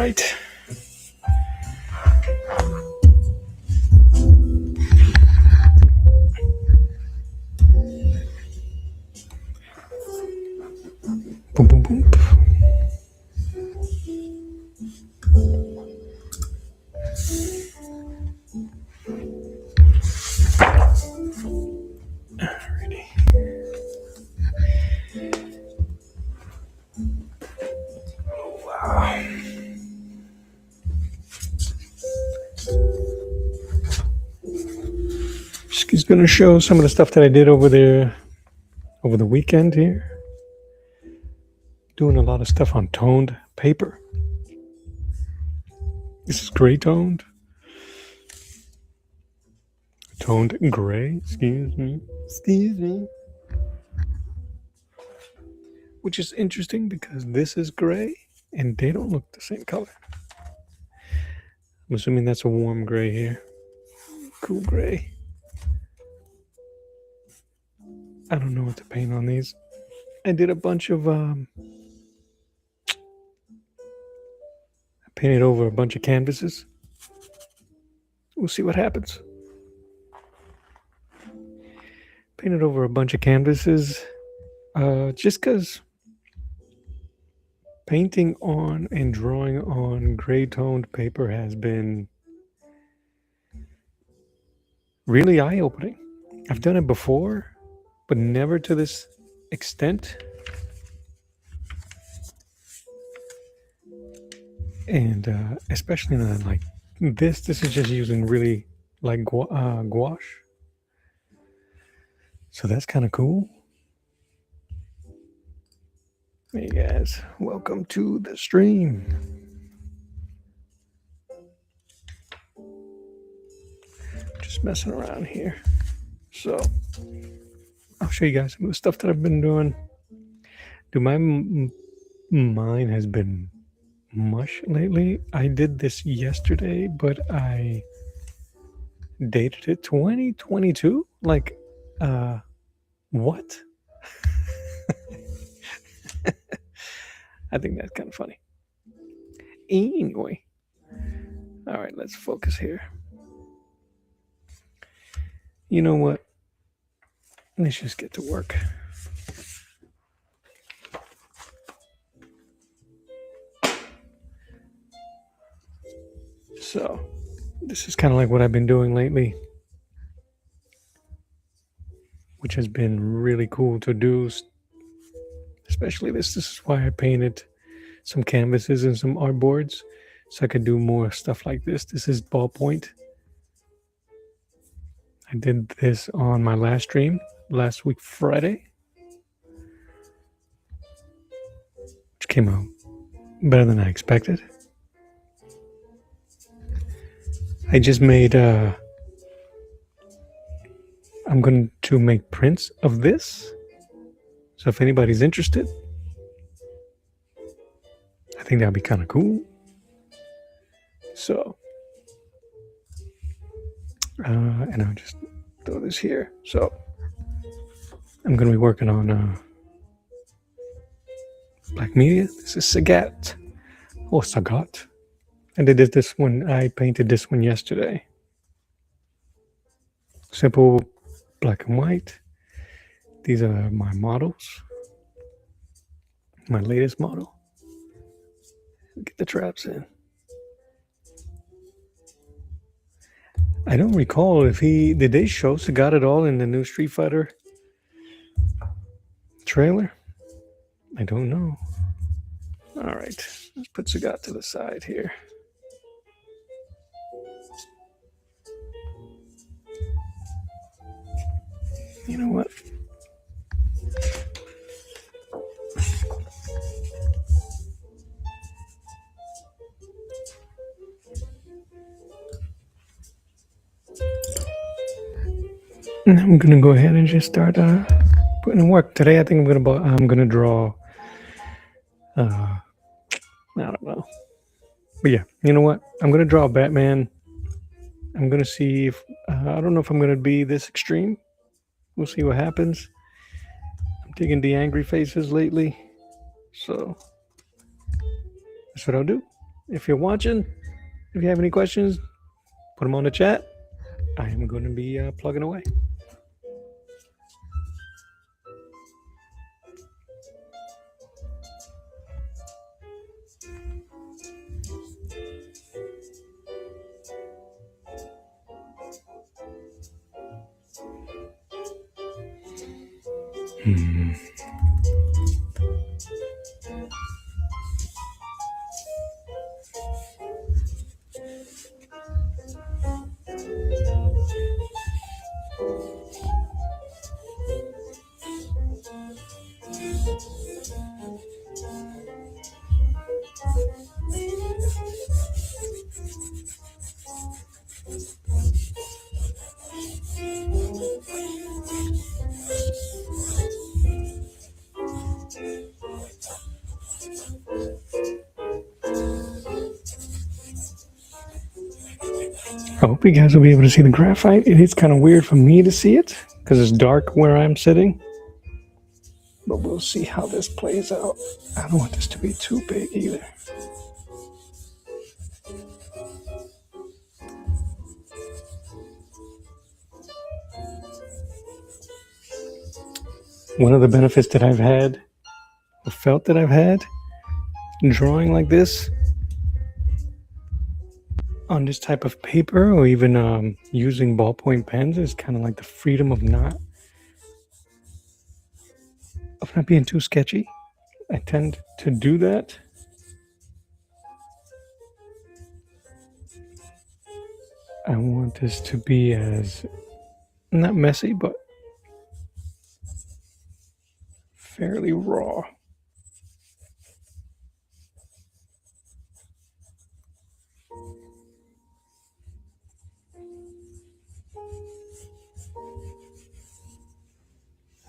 right. Boom, boom, boom. Alrighty. Wow. She's going to show some of the stuff that I did over the weekend here. Doing a lot of stuff on toned paper. This is gray toned. Toned gray, excuse me. Which is interesting because this is gray and they don't look the same color. I'm assuming that's a warm gray here. Cool gray. I don't know what to paint on these. I did a bunch of I painted over a bunch of canvases. We'll see what happens. Painted over a bunch of canvases just because painting on and drawing on gray toned paper has been really eye-opening. I've done it before, but never to this extent. And especially like this is just using really like gouache. So that's kind of cool. Hey guys, welcome to the stream. Just messing around here. So I'll show you guys some of the stuff that I've been doing. Dude, my mind has been mush lately. I did this yesterday, but I dated it 2022. Like, what? I think that's kind of funny. Anyway, all right, let's focus here. You know what? Let's just get to work. So, this is kind of like what I've been doing lately, which has been really cool to do. Especially this is why I painted some canvases and some artboards, so I could do more stuff like this. This is ballpoint. I did this on my last stream last week, Friday, which came out better than I expected. I just made, I'm going to make prints of this. So if anybody's interested, I think that'd be kind of cool. So, and I'll just throw this here. So I'm going to be working on black media. This is Sagat or Sagat. I did this one. I painted this one yesterday. Simple black and white. These are my models. My latest model. Get the traps in. I don't recall if did they show Sagat at all in the new Street Fighter trailer? I don't know. All right, let's put Sagat to the side here. You know what? I'm gonna go ahead and just start putting in work today. I think I'm gonna draw. I don't know, but yeah, you know what? I'm gonna draw Batman. I'm gonna see if I don't know if I'm gonna be this extreme. We'll see what happens. I'm digging the angry faces lately, so that's what I'll do. If you're watching, if you have any questions, put them on the chat. I am going to be plugging away. I hope you guys will be able to see the graphite. It is kind of weird for me to see it because it's dark where I'm sitting. But we'll see how this plays out. I don't want this to be too big either. One of the benefits that I've had, or felt that I've had, drawing like this on this type of paper, or even using ballpoint pens, is kind of like the freedom of not being too sketchy. I tend to do that. I want this to be as not messy, but fairly raw.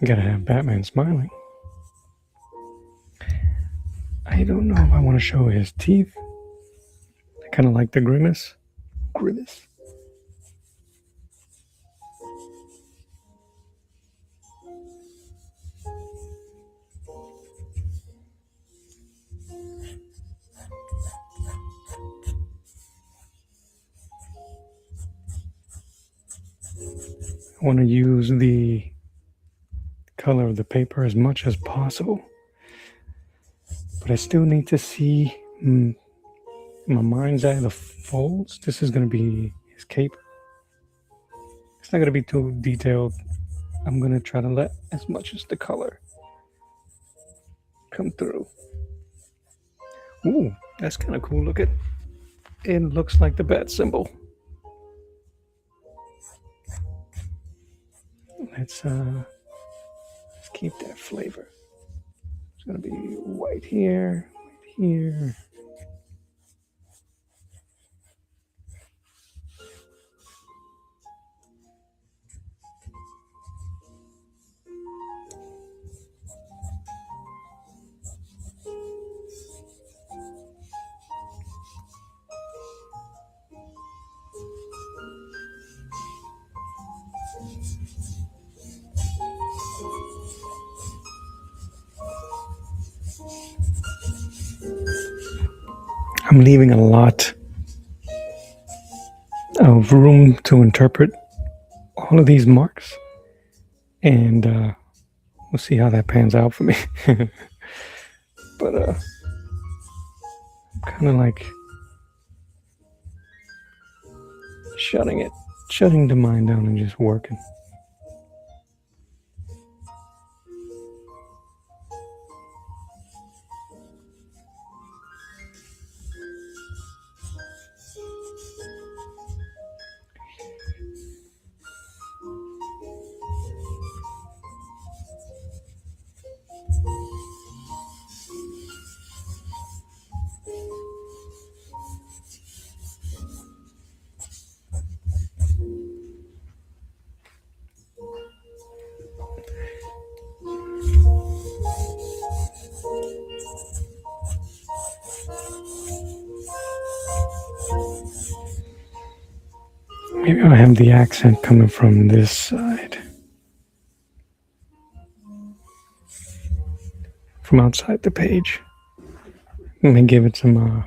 Gotta have Batman smiling. I don't know if I want to show his teeth. I kind of like the grimace. I want to use the color of the paper as much as possible, but I still need to see my mind's eye of the folds. This is going to be his cape. It's not going to be too detailed. I'm going to try to let as much as the color come through. Ooh, that's kind of cool. Look at it. Looks like the bat symbol. Let's keep that flavor. It's going to be white here, white here. I'm leaving a lot of room to interpret all of these marks, and we'll see how that pans out for me. But I'm kind of like shutting the mind down and just working. Maybe I have the accent coming from this side. From outside the page. Let me give it some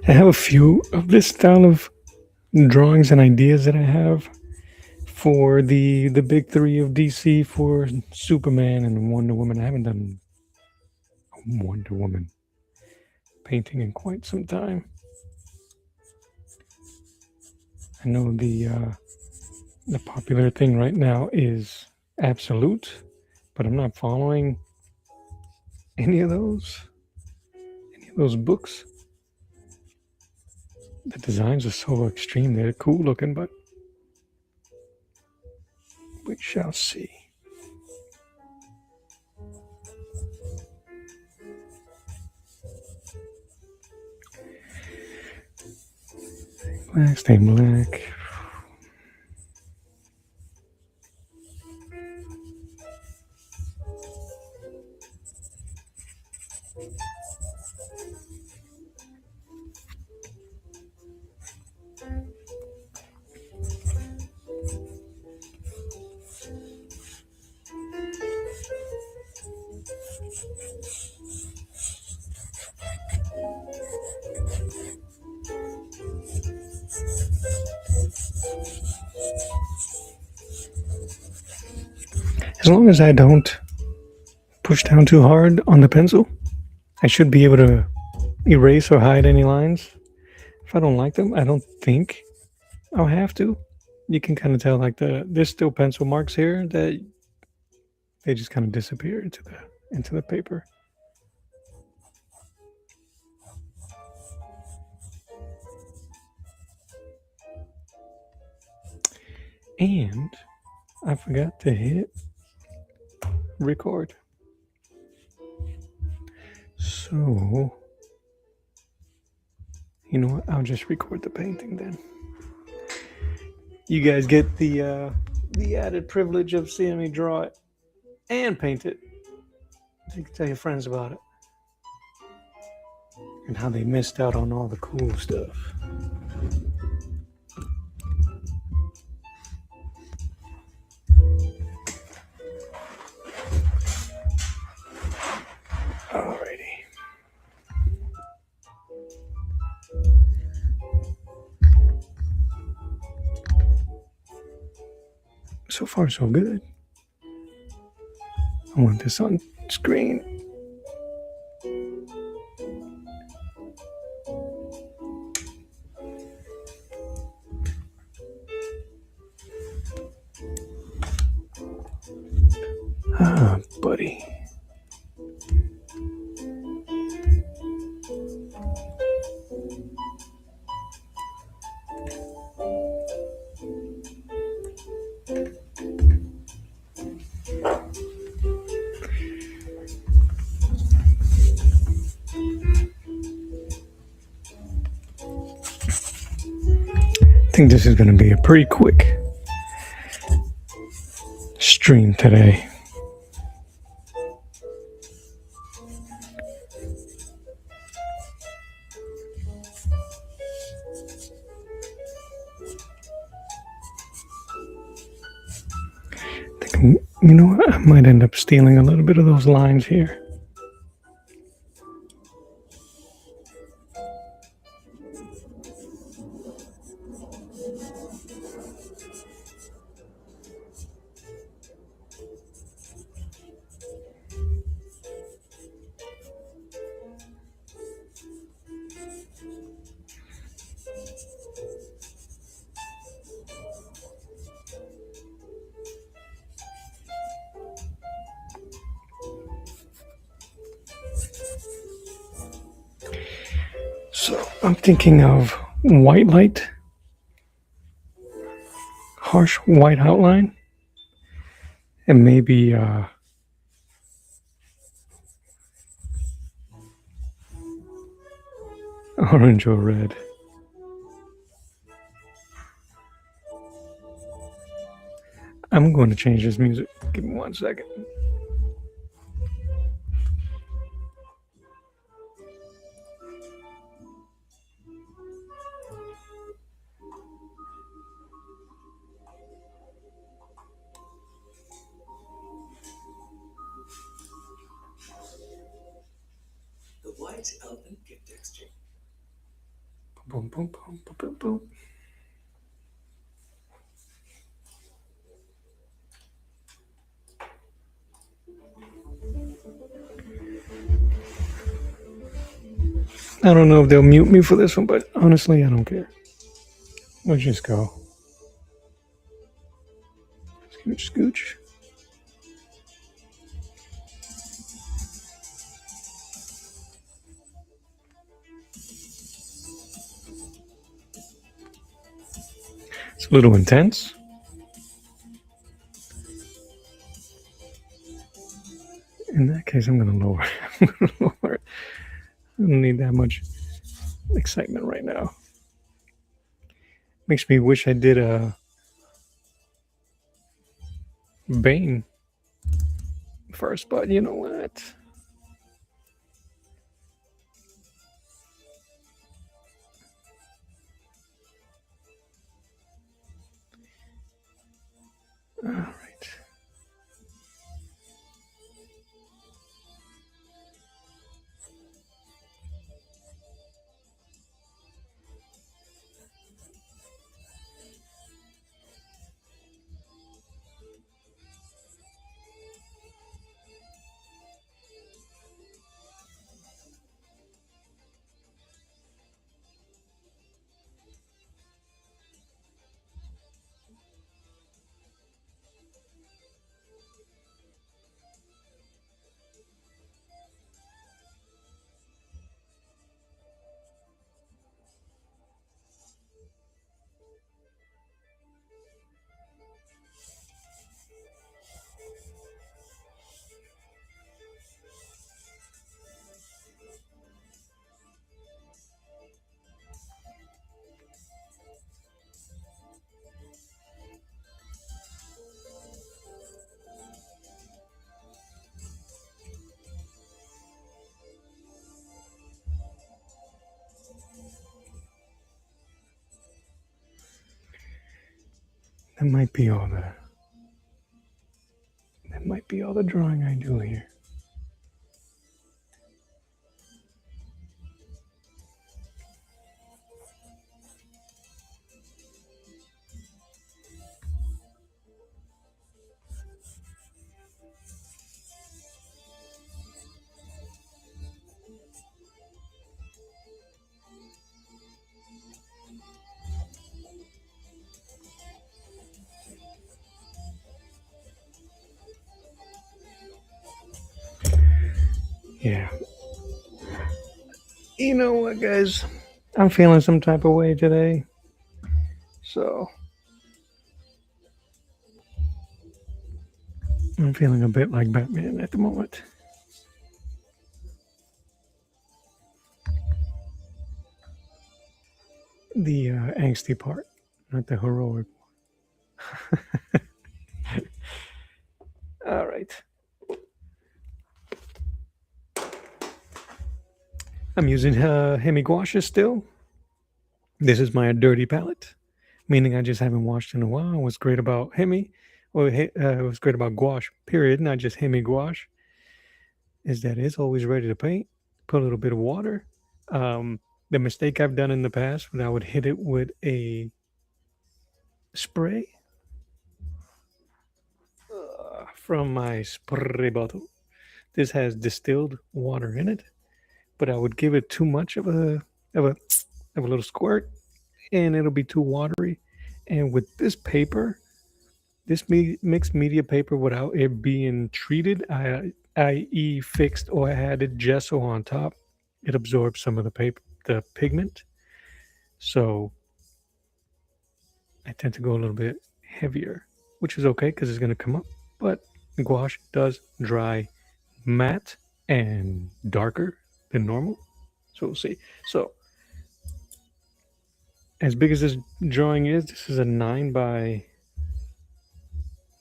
I have a few of this style of drawings and ideas that I have for the big three of DC for Superman and Wonder Woman. I haven't done Wonder Woman painting in quite some time. I know the popular thing right now is Absolute, but I'm not following any of those books. The designs are so extreme. They're cool looking, but we shall see. Black, stay black. As long as I don't push down too hard on the pencil, I should be able to erase or hide any lines. If I don't like them, I don't think I'll have to. You can kind of tell like there's still pencil marks here that they just kind of disappear into the paper. And I forgot to hit record. So, you know what? I'll just record the painting then. You guys get the added privilege of seeing me draw it and paint it. So you can tell your friends about it and how they missed out on all the cool stuff. Alrighty. So far, so good. I want this on screen. Ah, buddy. I think this is going to be a pretty quick stream today. You know what? I might end up stealing a little bit of those lines here. So I'm thinking of white light, harsh white outline, and maybe orange or red. I'm going to change this music. Give me 1 second. The White Elephant Gift Exchange. Boom, boom, boom, boom, boom, boom. I don't know if they'll mute me for this one, but honestly, I don't care. Let's just go. Scooch, scooch. It's a little intense. In that case, I'm going to lower. I'm going to lower it. I don't need that much excitement right now. Makes me wish I did a Bane first, but you know what? All right. That might be all the. That might be all the drawing I do here. Yeah. You know what, guys? I'm feeling some type of way today. So I'm feeling a bit like Batman at the moment. The angsty part, not the heroic one. All right. I'm using Hemi Gouache still. This is my dirty palette, meaning I just haven't washed in a while. What's great about Hemi, what's great about gouache, period, not just Hemi Gouache, is that it's always ready to paint. Put a little bit of water. The mistake I've done in the past when I would hit it with a spray from my spray bottle. This has distilled water in it, but I would give it too much of a little squirt, and it'll be too watery. And with this paper, this mixed media paper, without it being treated, i.e. fixed or added gesso on top, it absorbs some of the pigment. So I tend to go a little bit heavier, which is okay because it's going to come up. But gouache does dry matte and darker than normal. So we'll see. So as big as this drawing is, this is a 9 by,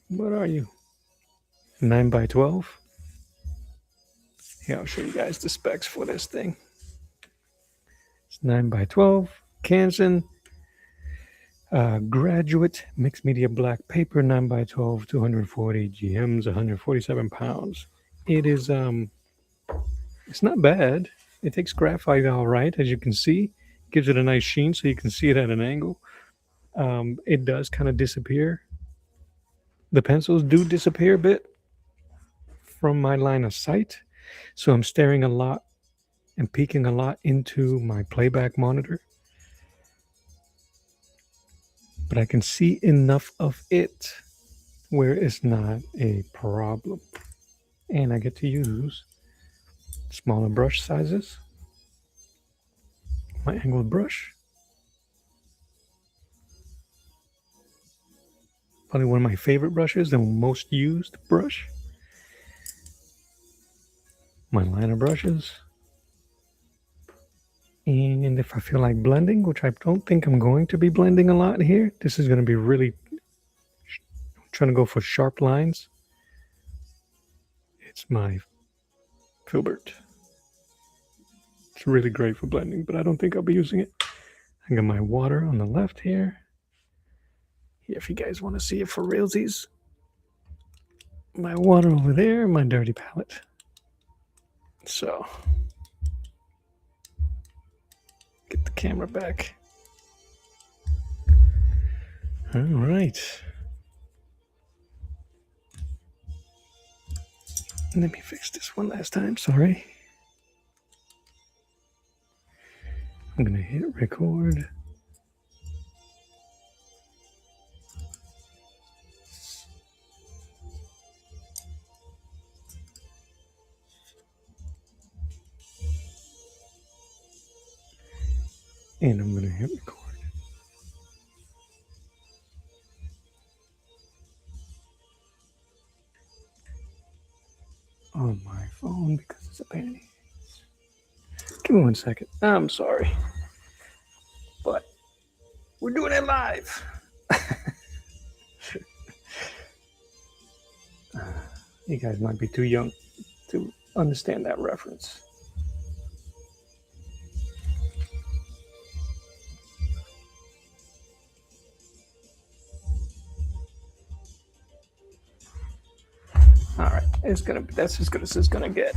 what are you? 9 by 12. Yeah, I'll show you guys the specs for this thing. It's 9 by 12, Canson, graduate mixed media black paper, 9 by 12, 240 GMs, 147 pounds. It is, it's not bad. It takes graphite all right, as you can see. gives it a nice sheen so you can see it at an angle. It does kind of disappear. The pencils do disappear a bit from my line of sight, so I'm staring a lot and peeking a lot into my playback monitor. But I can see enough of it where it's not a problem. And I get to use smaller brush sizes, my angled brush. Probably one of my favorite brushes, the most used brush. My liner brushes. And if I feel like blending, which I don't think I'm going to be blending a lot here, this is going to be really trying to go for sharp lines. It's my filbert. It's really great for blending, but I don't think I'll be using it. I got my water on the left here. If you guys want to see it for realsies, my water over there, my dirty palette. So, get the camera back. All right. Let me fix this one last time, sorry. I'm gonna hit record. And I'm gonna hit record. On my phone because it's a pain. Give me 1 second. I'm sorry. But we're doing it live. You guys might be too young to understand that reference. All right, that's as good as it's gonna get.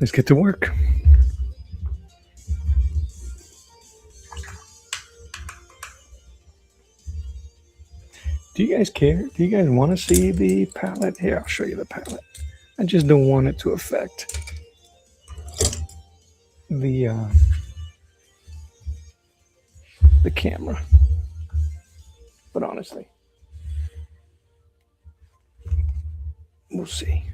Let's get to work. Do you guys care? Do you guys want to see the palette? Here, I'll show you the palette. I just don't want it to affect the camera. But honestly, we'll see.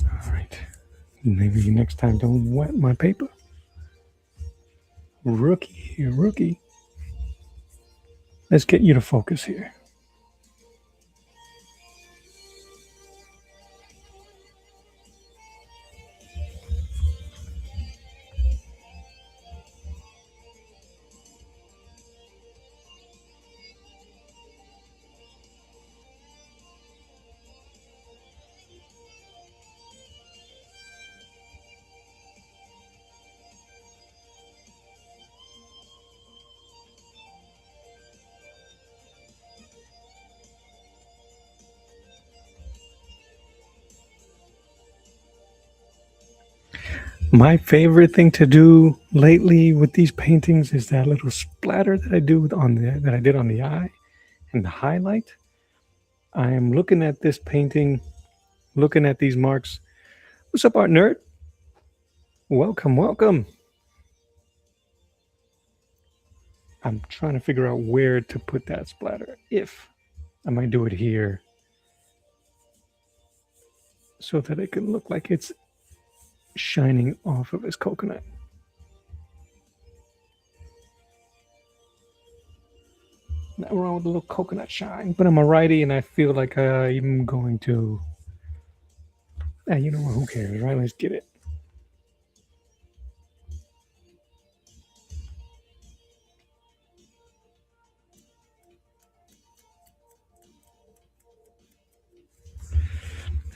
All right. Maybe next time don't wet my paper. Rookie here, rookie. Let's get you to focus here. My favorite thing to do lately with these paintings is that little splatter that I do on that I did on the eye and the highlight. I am looking at this painting, looking at these marks. What's up, art nerd? Welcome, welcome. I'm trying to figure out where to put that splatter. If I might do it here so that it can look like it's shining off of his coconut. Not wrong with a little coconut shine, but I'm a righty and I feel like I'm going to. You know what? Who cares, right? Let's get it.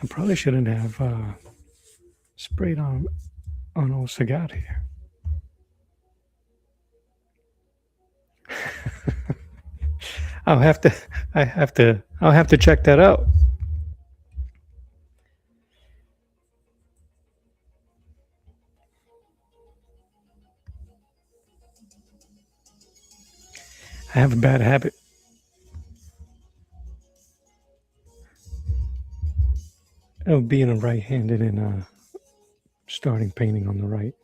I probably shouldn't have sprayed on old Sagat here. I'll have to. I'll have to check that out. I have a bad habit of being a right-handed and starting painting on the right.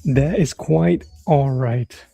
That is quite all right.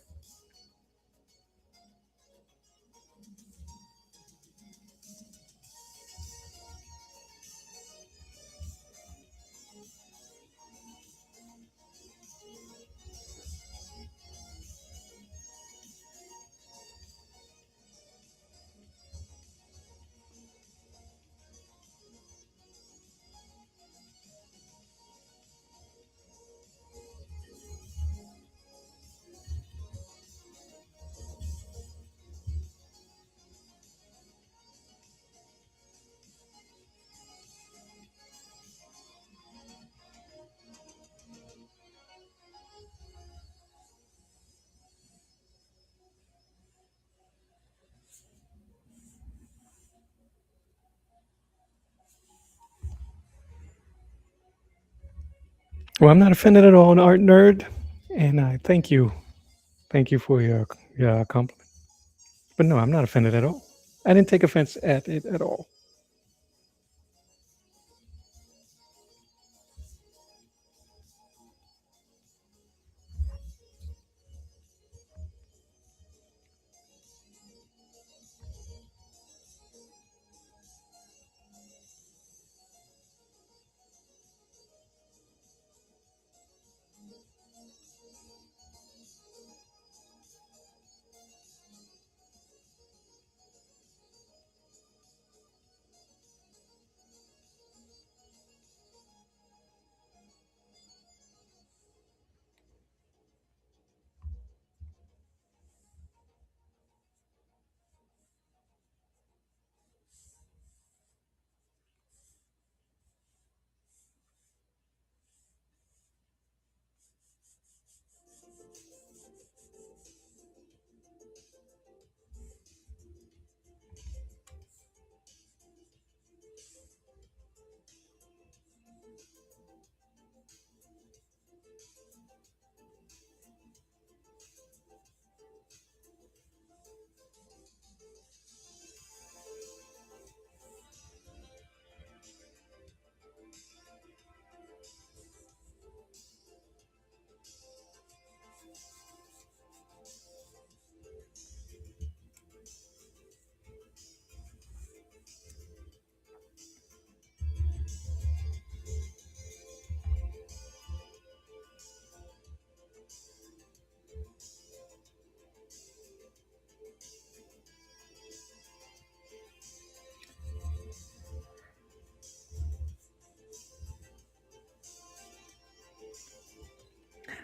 Well, I'm not offended at all, an art nerd, and I thank you. Thank you for your compliment. But no, I'm not offended at all. I didn't take offense at it at all.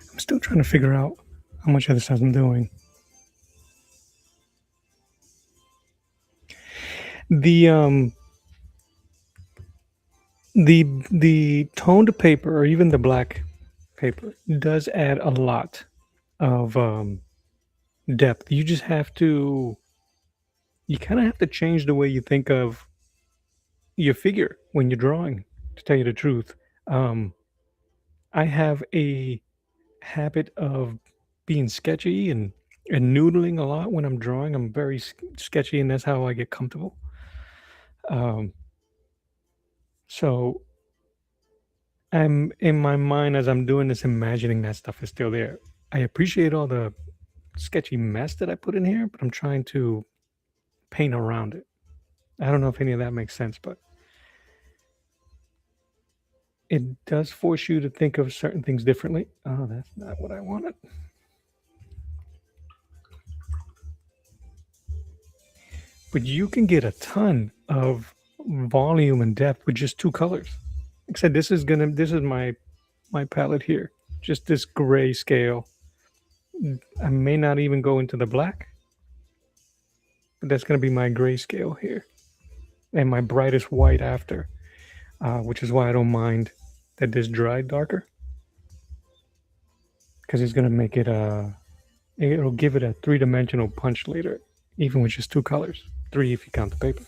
I'm still trying to figure out how much of this I'm doing. The the toned paper or even the black paper does add a lot of depth. You just have to you kind of have to change the way you think of your figure when you're drawing, to tell you the truth. Um, I have a habit of being sketchy and noodling a lot when I'm drawing. I'm very sketchy, and that's how I get comfortable. Um, so I'm in my mind as I'm doing this, imagining that stuff is still there. I appreciate all the sketchy mess that I put in here, but I'm trying to paint around it. I don't know if any of that makes sense, but it does force you to think of certain things differently. Oh, that's not what I wanted. but you can get a ton of volume and depth with just two colors. Like I said, this is my palette here, just this gray scale. I may not even go into the black, but that's gonna be my gray scale here, and my brightest white after, which is why I don't mind that this dried darker, because it's gonna make it it'll give it a three-dimensional punch later, even with just two colors, three if you count the paper.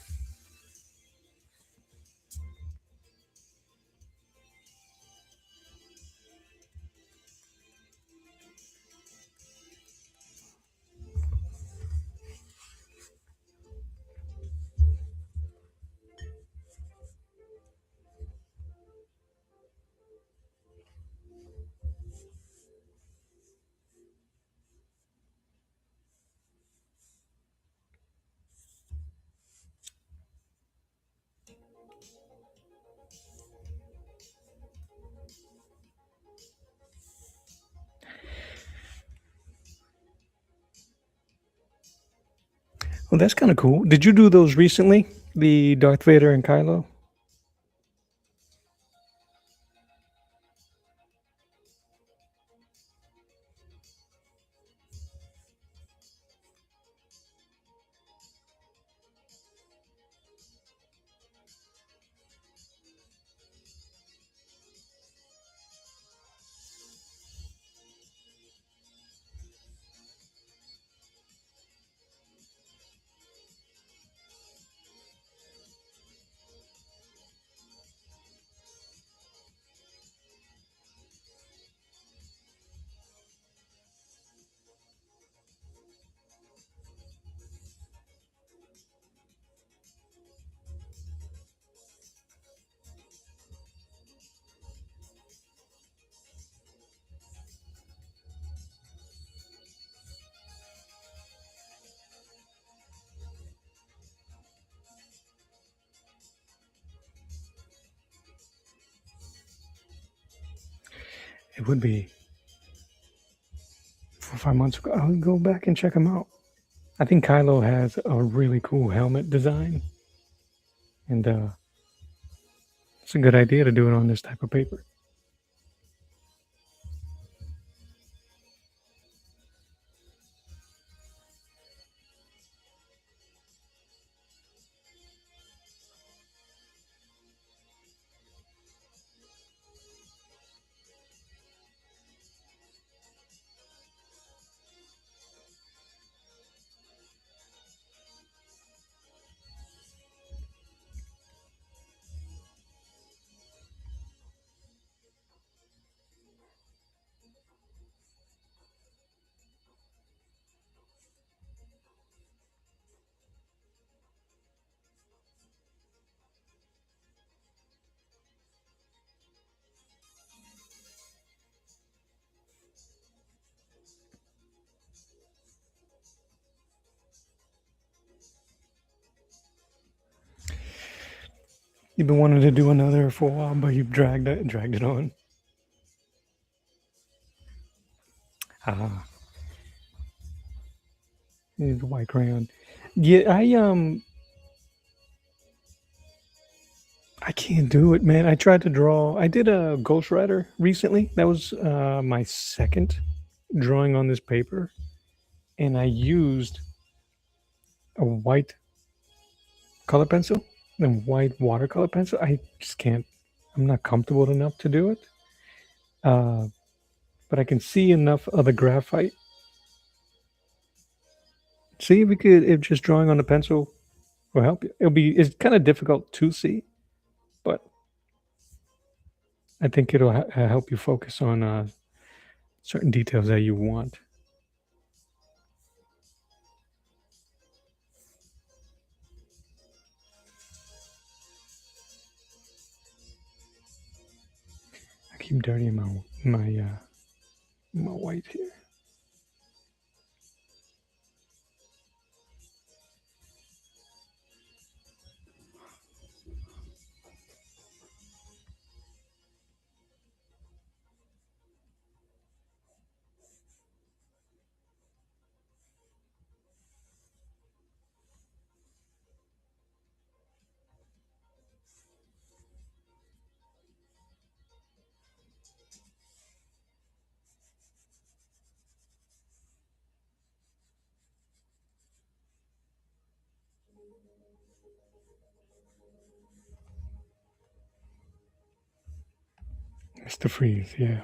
Well, that's kind of cool. Did you do those recently? The Darth Vader and Kylo? It would be 4 or 5 months ago. I'll go back and check them out. I think Kylo has a really cool helmet design, and it's a good idea to do it on this type of paper. You've been wanting to do another for a while, but you've dragged it on. Ah, the white crayon. Yeah, I can't do it, man. I tried to draw. I did a Ghost Rider recently. That was my second drawing on this paper, and I used a white color pencil and white watercolor pencil. I just can't. I'm not comfortable enough to do it. Uh, but I can see enough of the graphite. See if we could, if just drawing on the pencil will help you. It's kind of difficult to see, but I think it'll help you focus on certain details that you want. I keep dirtying my white here. Mr. Freeze, yeah.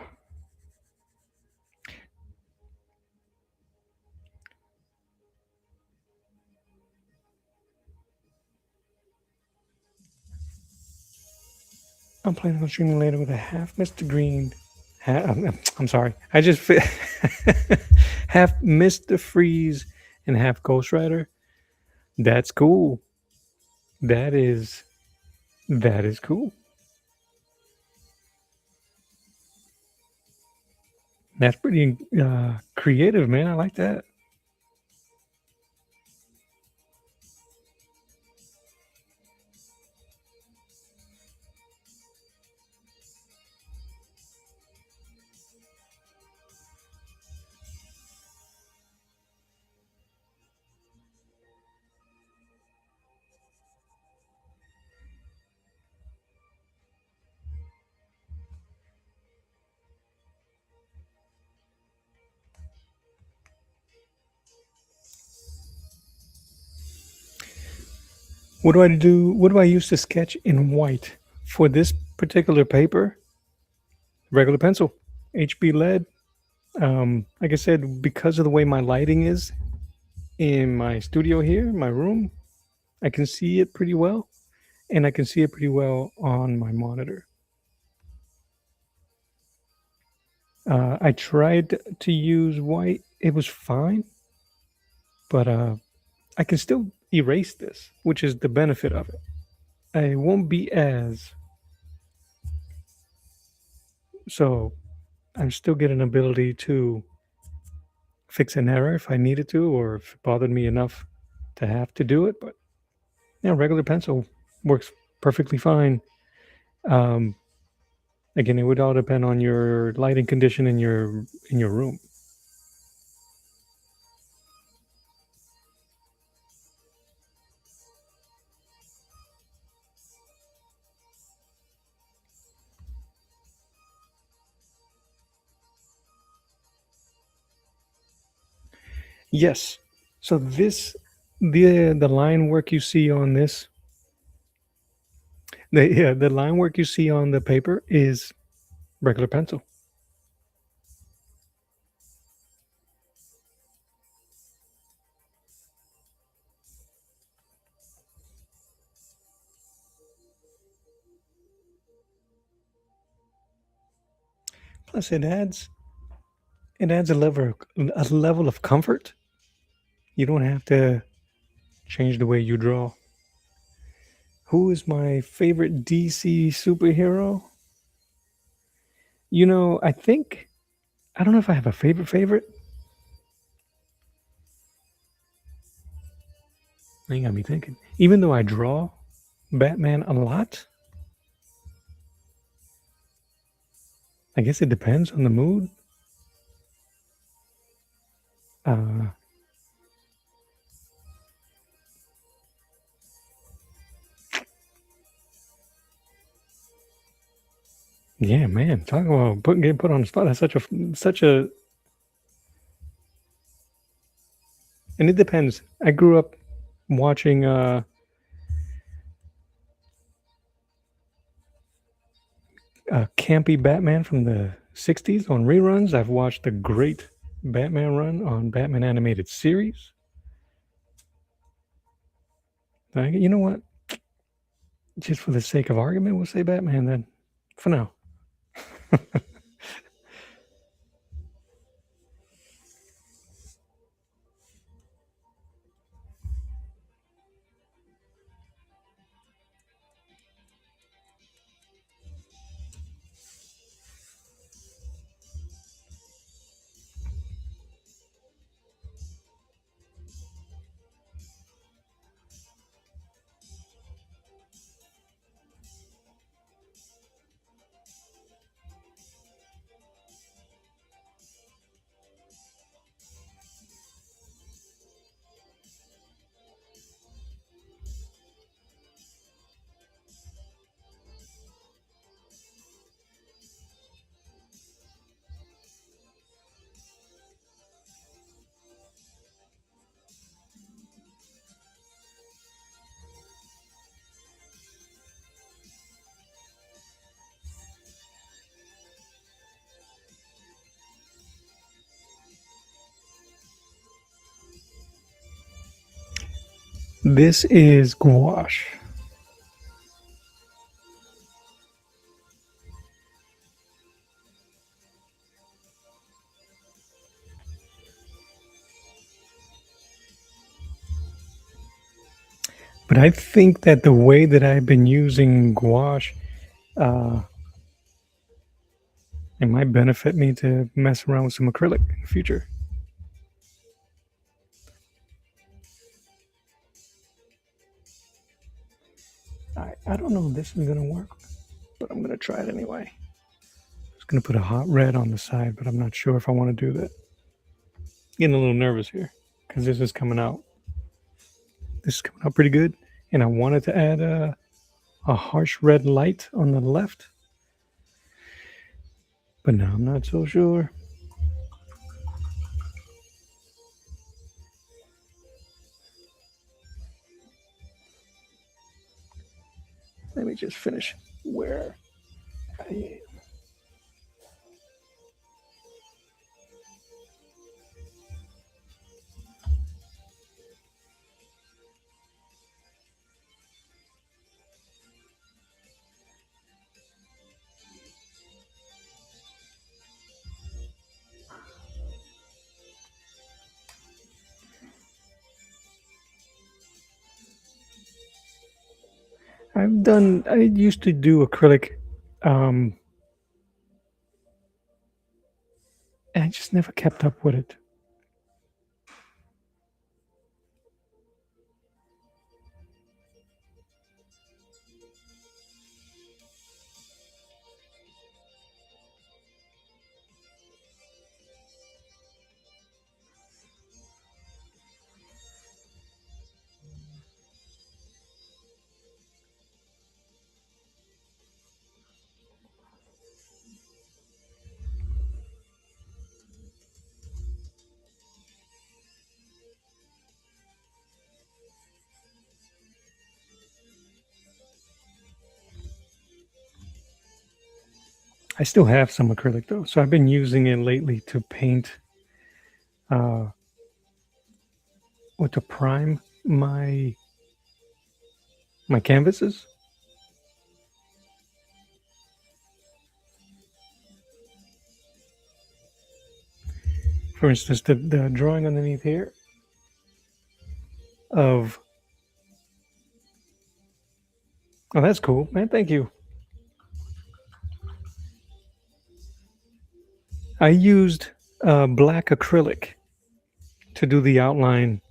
I'm planning on streaming later with a half Mr. Green. I'm sorry. I just half Mr. Freeze and half Ghost Rider. That's cool. That is cool. That's pretty creative, man. I like that. What do I do? What do I use to sketch in white for this particular paper? Regular pencil, HB lead. Like I said, because of the way my lighting is in my studio here, my room, I can see it pretty well, and I can see it pretty well on my monitor. I tried to use white; it was fine, but I can still erase this, which is the benefit of it. I won't be as so. I'm still get an ability to fix an error if I needed to, or if it bothered me enough to have to do it. But yeah, regular pencil works perfectly fine. Um, Again, it would all depend on your lighting condition in your room. Yes. So this the line work you see on this the line work you see on the paper is regular pencil. Plus, it adds a level of comfort. You don't have to change the way you draw. Who is my favorite DC superhero? I think I don't know if I have a favorite. You got me thinking. Even though I draw Batman a lot, I guess it depends on the mood. Uh, yeah, man. Talk about getting put on the spot. That's such a, and it depends. I grew up watching campy Batman from the '60s on reruns. I've watched the great Batman run on Batman animated series. You know what? Just for the sake of argument, we'll say Batman then. For now. This is gouache. But I think that the way that I've been using gouache, uh, it might benefit me to mess around with some acrylic in the future. I don't know if this is going to work, but I'm going to try it anyway. I'm just going to put a hot red on the side, but I'm not sure if I want to do that. Getting a little nervous here because this is coming out. This is coming out pretty good. And I wanted to add a harsh red light on the left, but now I'm not so sure. Let me just finish where I am. I used to do acrylic, and I just never kept up with it. I still have some acrylic though, so I've been using it lately to paint, or to prime my canvases. For instance, the drawing underneath here of, oh, that's cool, man. Thank you. I used black acrylic to do the outline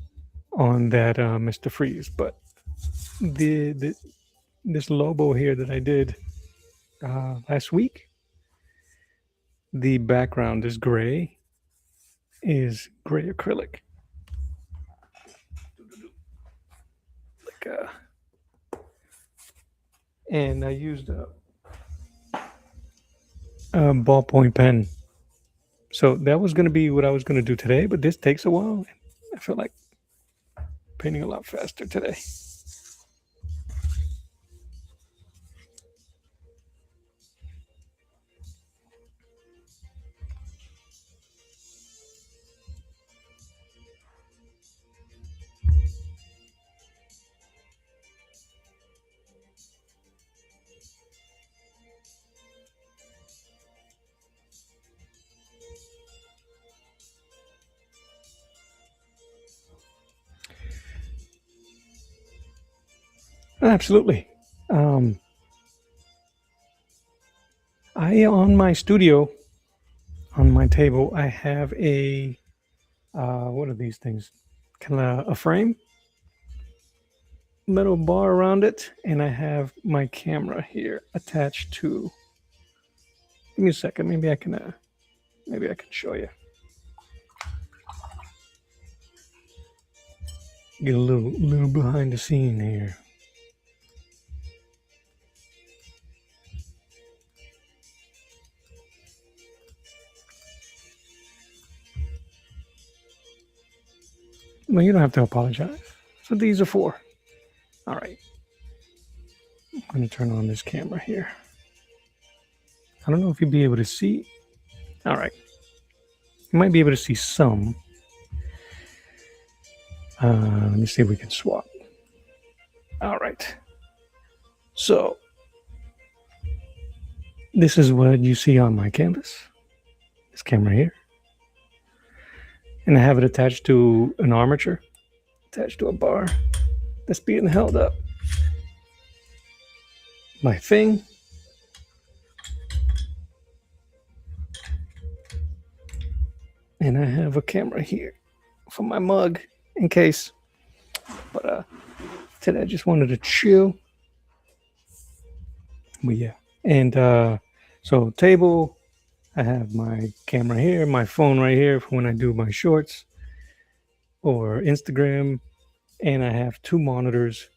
on that Mr. Freeze, but this logo here that I did last week, the background is gray acrylic. Like and I used a ballpoint pen. So that was going to be what I was going to do today, but this takes a while. I feel like painting a lot faster today. Absolutely. On my studio, on my table, I have a, what are these things? Kind of a frame, metal bar around it, and I have my camera here attached to. Give me a second. Maybe I can show you. Get a little behind the scene here. Well, you don't have to apologize. So these are for. All right. I'm going to turn on this camera here. I don't know if you'll be able to see. All right. You might be able to see some. Let me see if we can swap. All right. So this is what you see on my canvas. This camera here. And I have it attached to an armature, attached to a bar that's being held up. My thing. And I have a camera here for my mug in case. But today I just wanted to chill. But yeah. And so table, I have my camera here, my phone right here for when I do my shorts or Instagram. And I have two monitors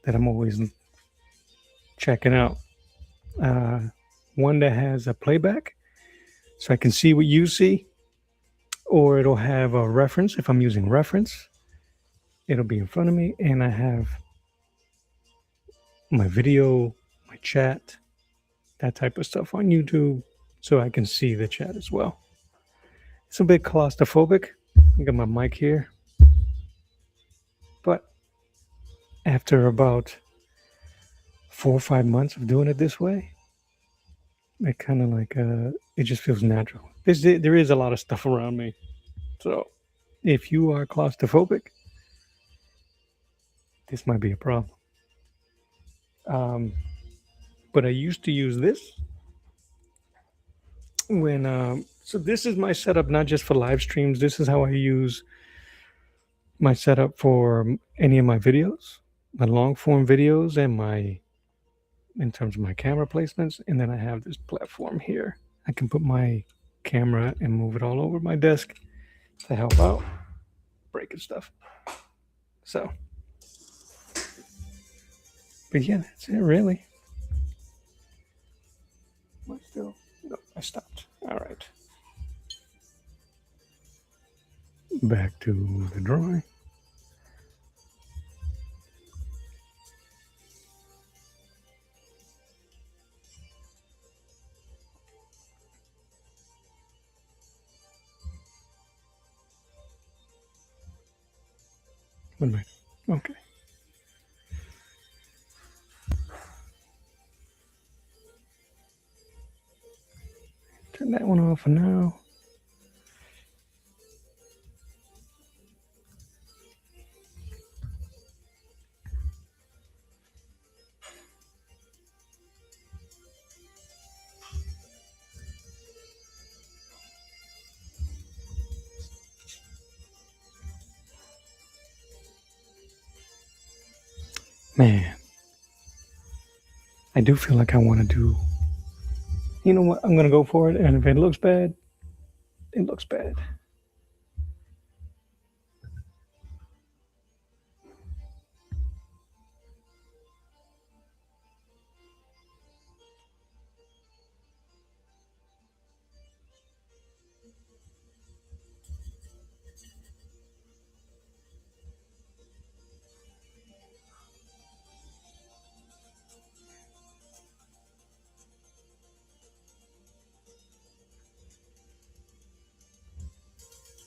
that I'm always checking out. One that has a playback so I can see what you see, or it'll have a reference. If I'm using reference, it'll be in front of me. And I have my video, my chat, that type of stuff on YouTube so I can see the chat as well. It's a bit claustrophobic. I got my mic here. But after about 4 or 5 months of doing it this way, it kind of like it just feels natural. There is a lot of stuff around me, so if you are claustrophobic, this might be a problem. But I used to use this when so this is my setup, not just for live streams. This is how I use my setup for any of my videos, my long form videos, and my in terms of my camera placements. And then I have this platform here. I can put my camera and move it all over my desk to help out breaking stuff. So, but yeah, that's it really. Am I still? No, I stopped. All right. Back to the drawing. One minute. Okay. Turn that one off for now. Man, I do feel like I want to do, you know what, I'm going to go for it. And if it looks bad, it looks bad.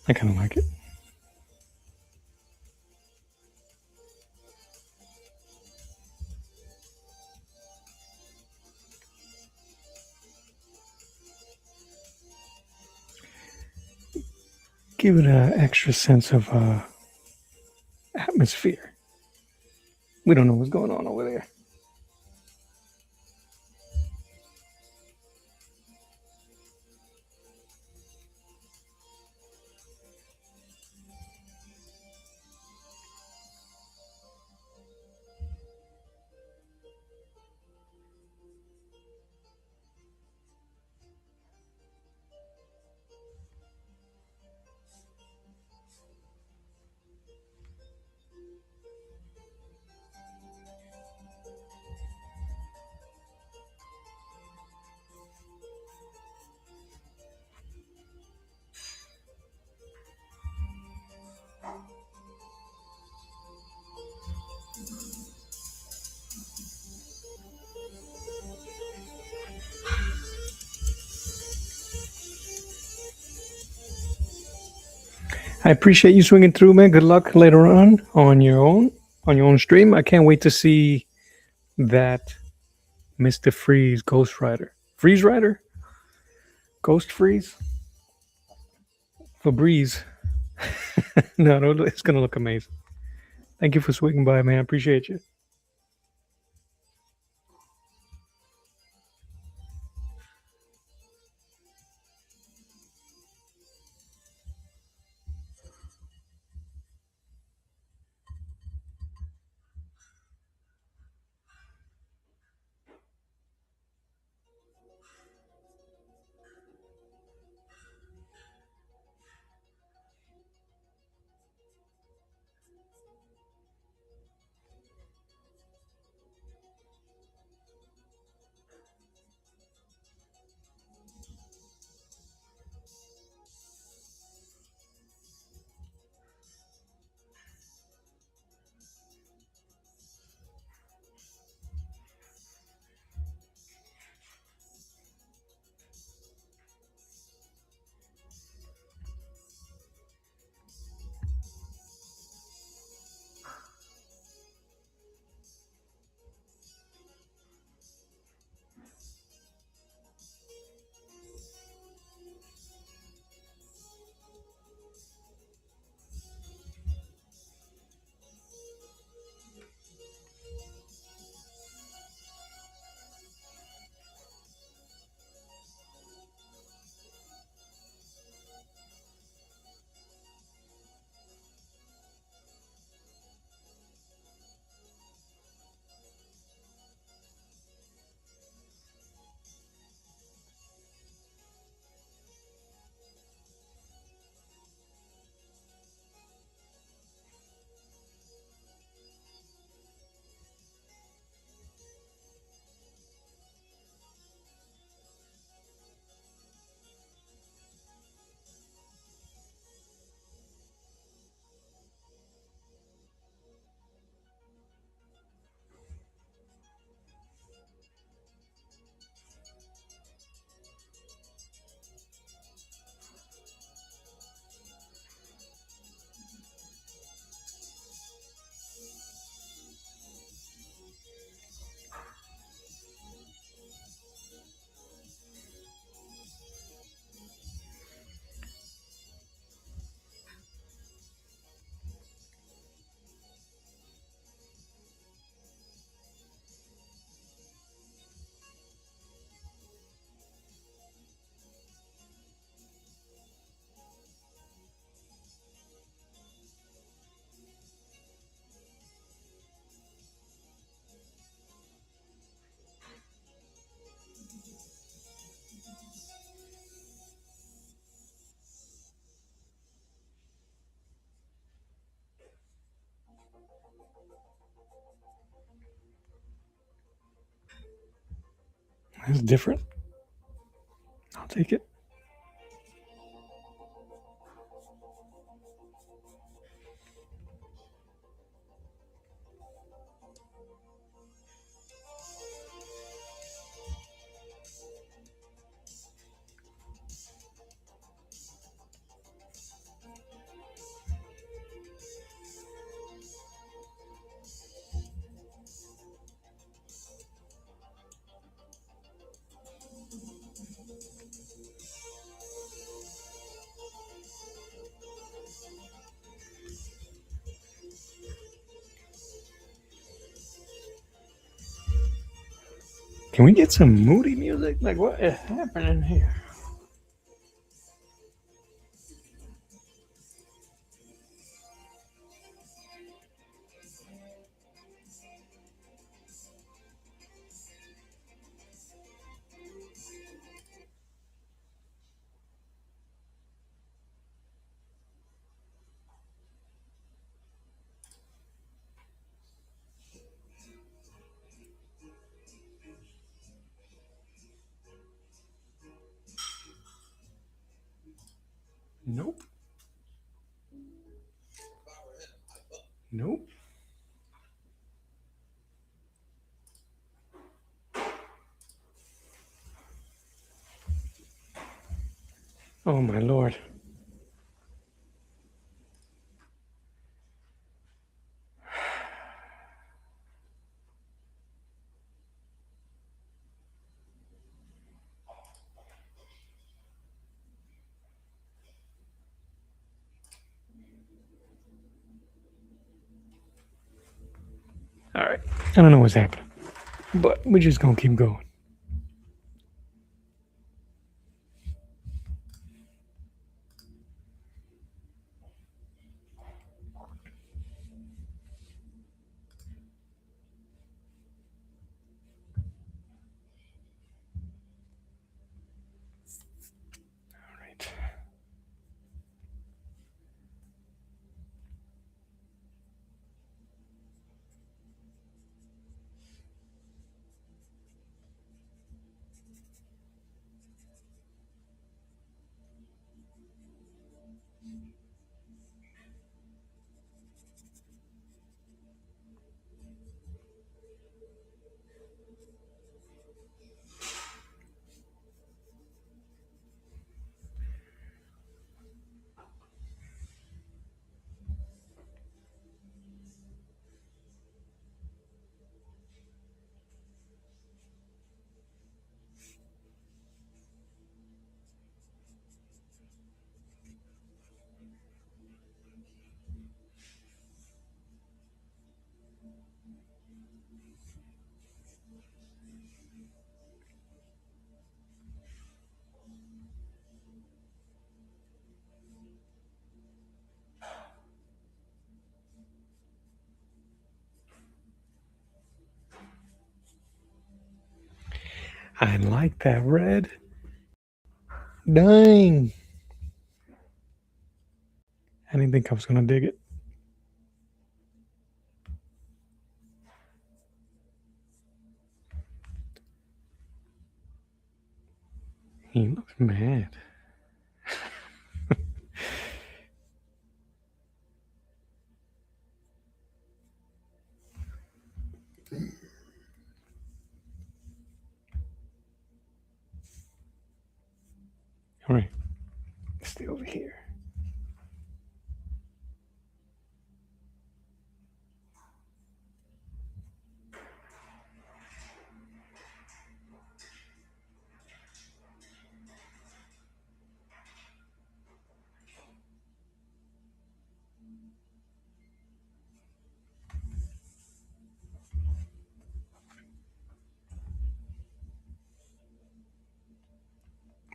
I kind of like it. Give it an extra sense of atmosphere. We don't know what's going on over there. I appreciate you swinging through, man. Good luck later on your own on your own stream. I can't wait to see that Mr. Freeze Ghost Rider. Freeze Rider? Ghost Freeze? Febreze. No, it's going to look amazing. Thank you for swinging by, man. I appreciate you. It's different. I'll take it. Can we get some moody music? Like, what is happening here? Nope. Nope. Oh my lord. All right. I don't know what's happening, but we're just going to keep going. All right. I like that red. Dang. I didn't think I was going to dig it. He looks mad. All right. Stay over here.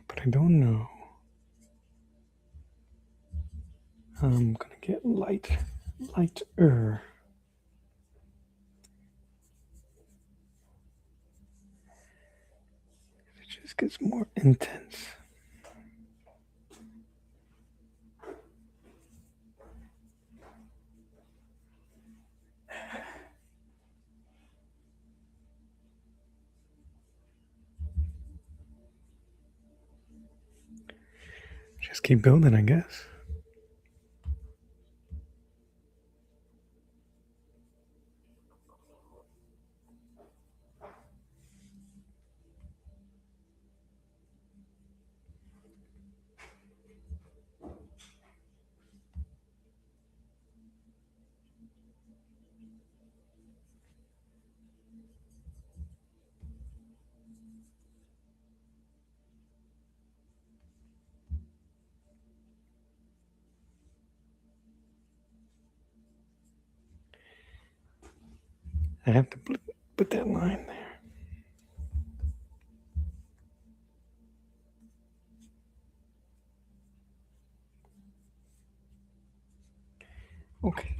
But I don't know. I'm going to get lighter. It just gets more intense. Just keep building, I guess. I have to put that line there. Okay.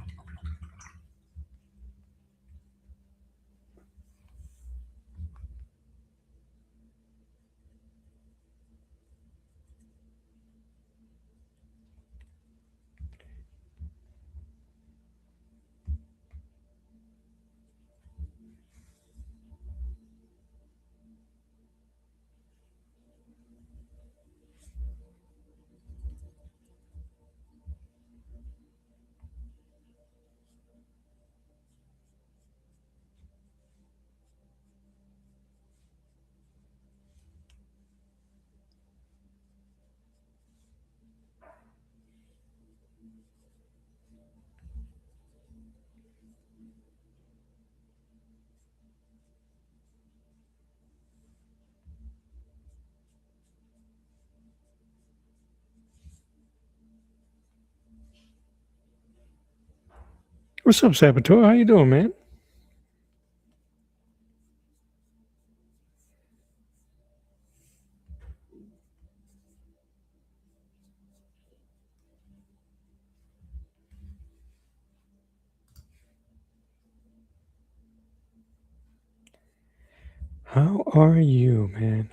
What's up, Saboteur? How you doing, man? How are you, man?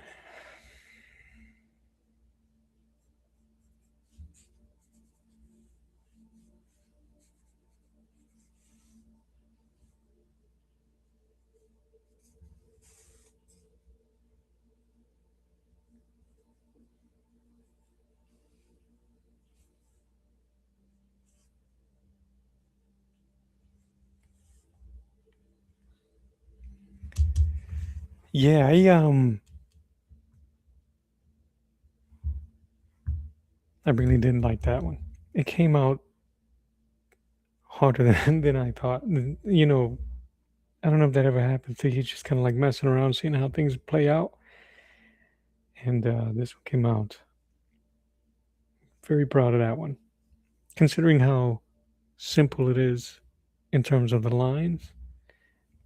Yeah, I really didn't like that one. It came out harder than I thought. You know, I don't know if that ever happened to you, just kind of like messing around, seeing how things play out. And this one came out very proud of that one, considering how simple it is in terms of the lines,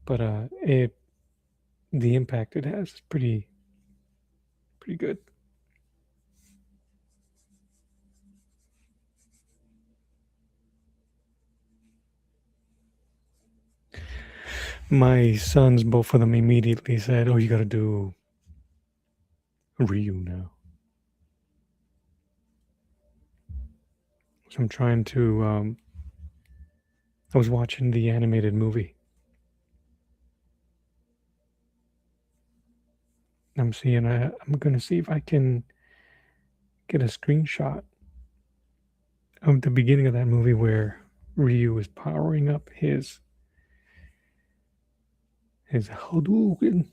but it the impact it has is pretty good. My sons, both of them, immediately said, "Oh, you got to do Ryu now." So I'm trying to. I was watching the animated movie. I'm gonna see if I can get a screenshot of the beginning of that movie where Ryu is powering up his Hadouken.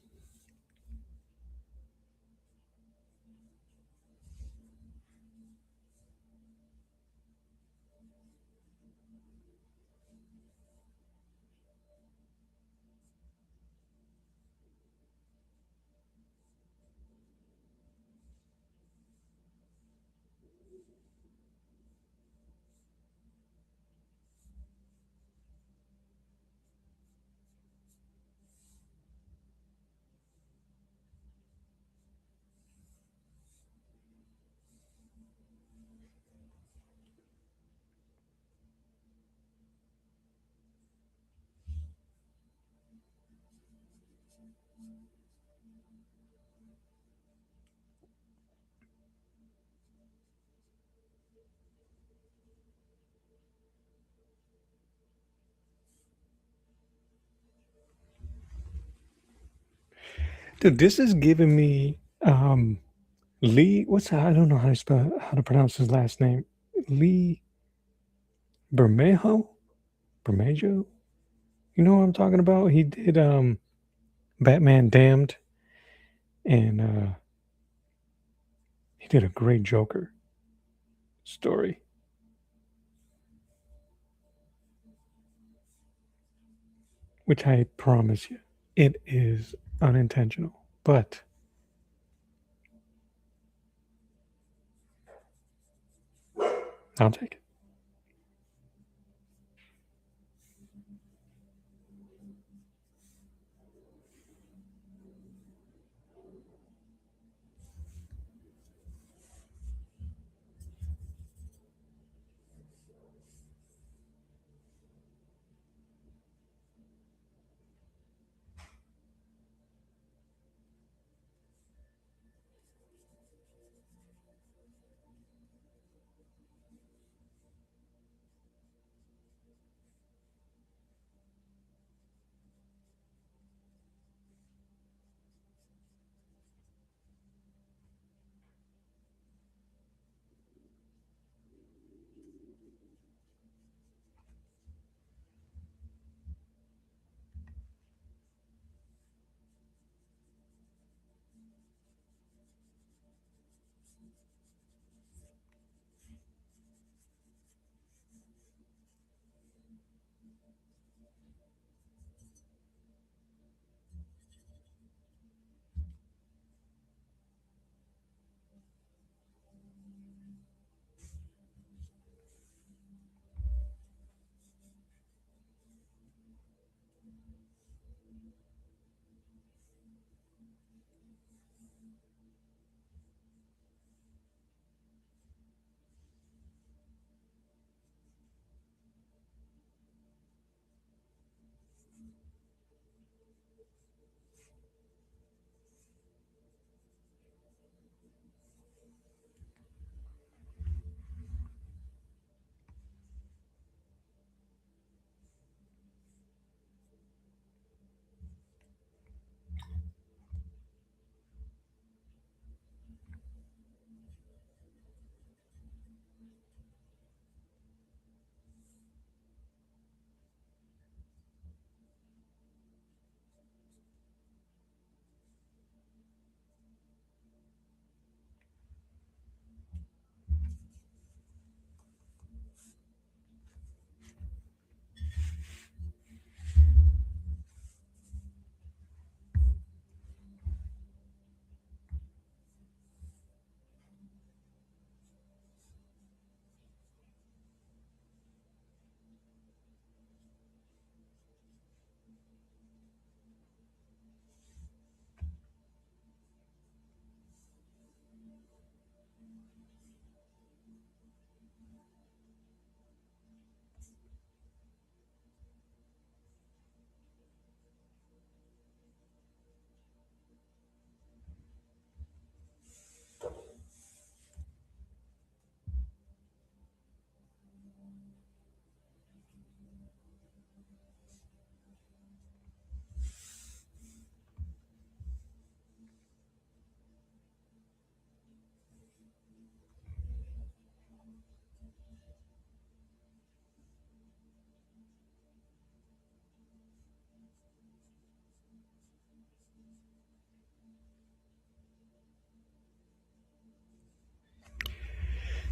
Dude, this is giving me Lee. What's I don't know how to pronounce his last name. Lee Bermejo, Bermejo. You know what I'm talking about? He did Batman Damned, and he did a great Joker story, which I promise you, it is unintentional, but I'll take it.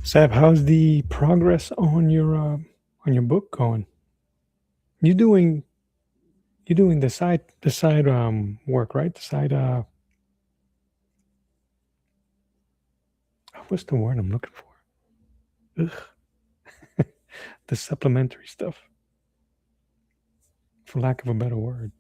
Sab, how's the progress on your book going? You doing you doing the side work, right? The side what's the word I'm looking for? Ugh, the supplementary stuff, for lack of a better word.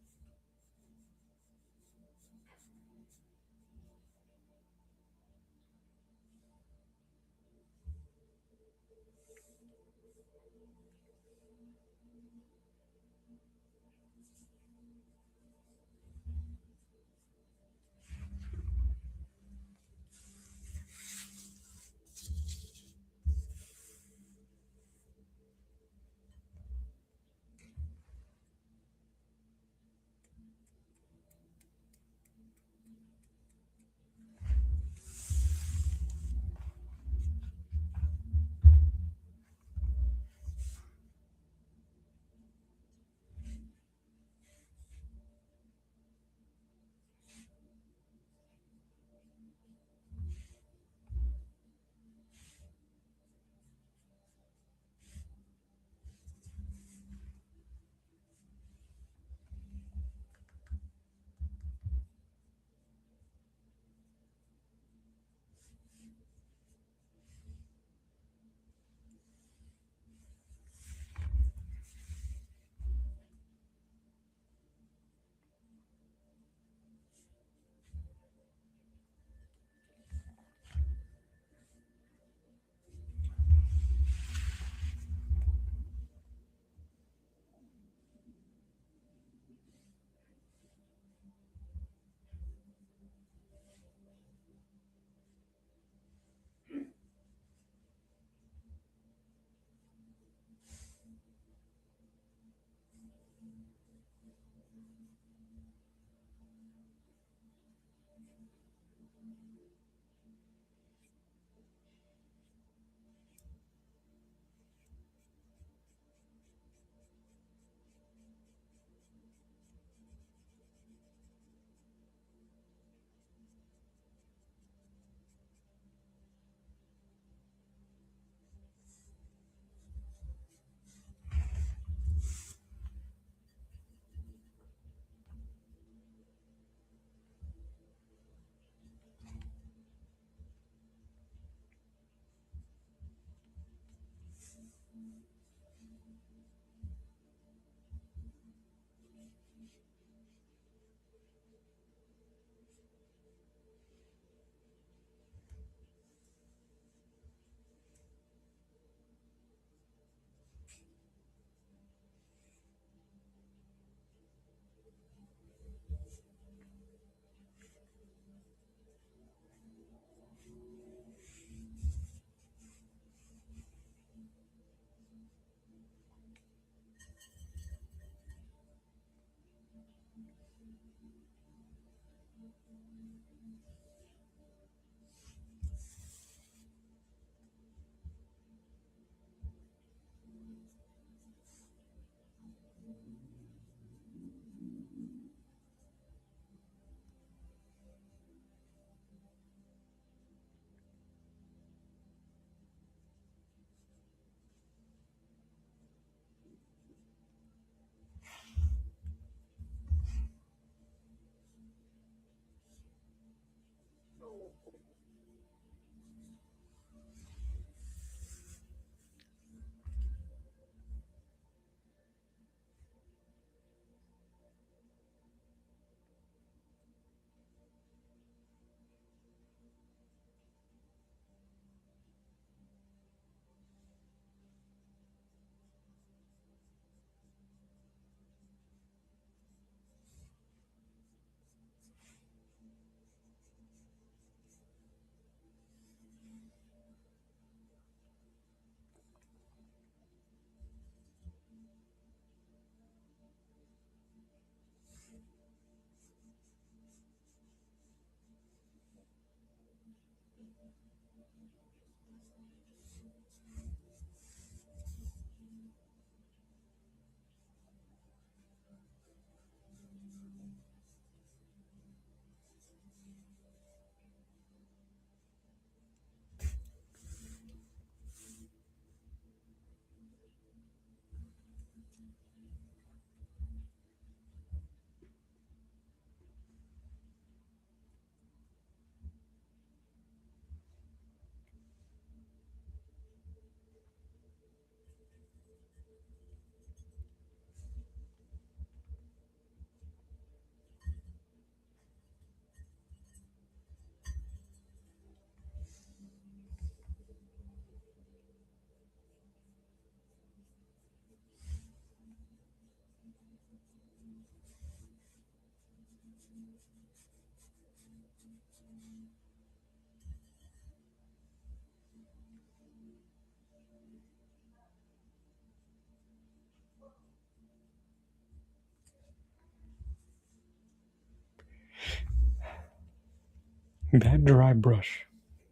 That dry brush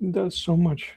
does so much.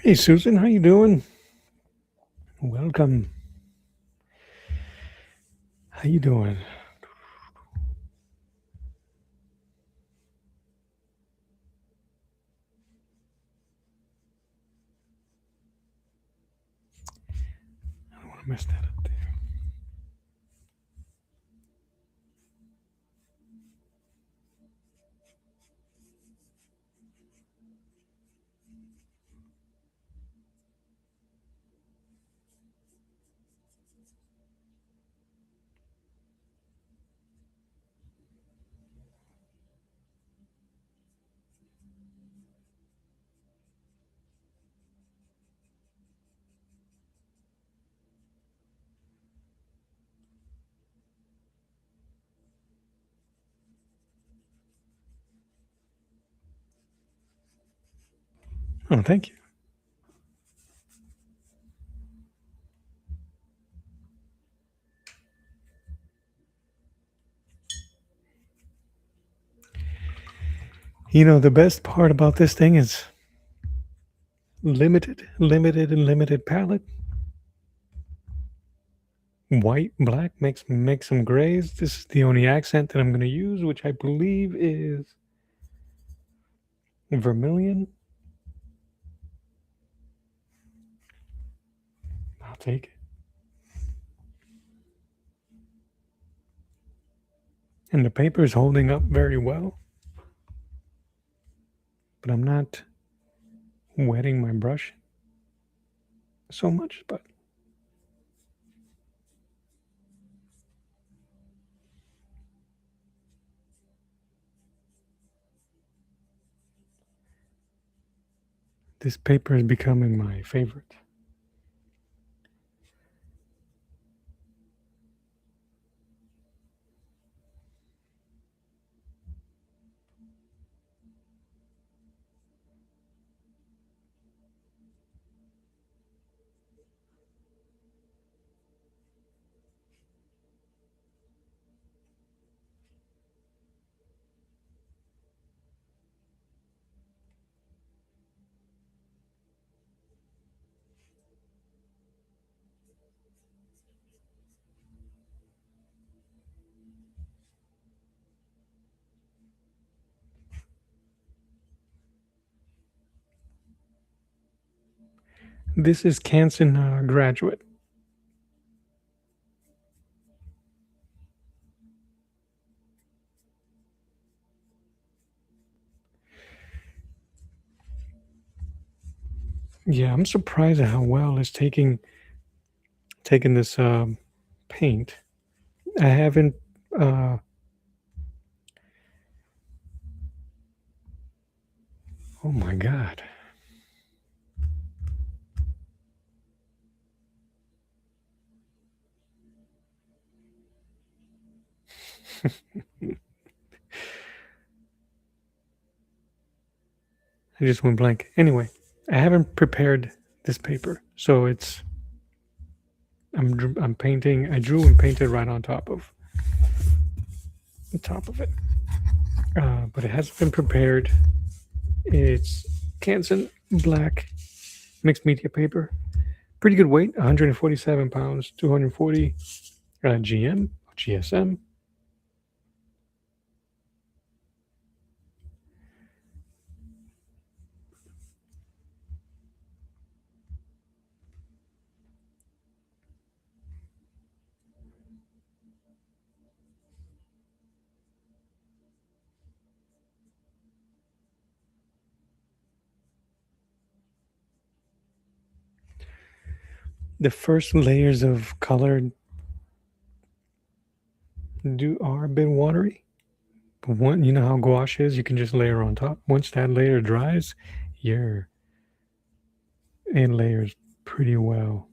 Hey Susan, how you doing? Welcome. How you doing? I don't want to mess that up there. Oh, thank you. You know, the best part about this thing is and limited palette. White, black, make some grays. This is the only accent that I'm going to use, which I believe is vermilion. I'll take it. And the paper is holding up very well, but I'm not wetting my brush so much. But this paper is becoming my favorite. This is Canson Graduate. Yeah, I'm surprised at how well it's taking this paint. I haven't uh, Oh my God. I just went blank. Anyway, I haven't prepared this paper, so I'm painting. I drew and painted right on top of the top of it, but it hasn't been prepared. It's Canson black mixed media paper. Pretty good weight, 147 pounds, 240 GSM. The first layers of color are a bit watery. But you know how gouache is, you can just layer on top. Once that layer dries, it layers pretty well.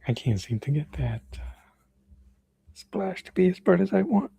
I can't seem to get that splash to be as bright as I want.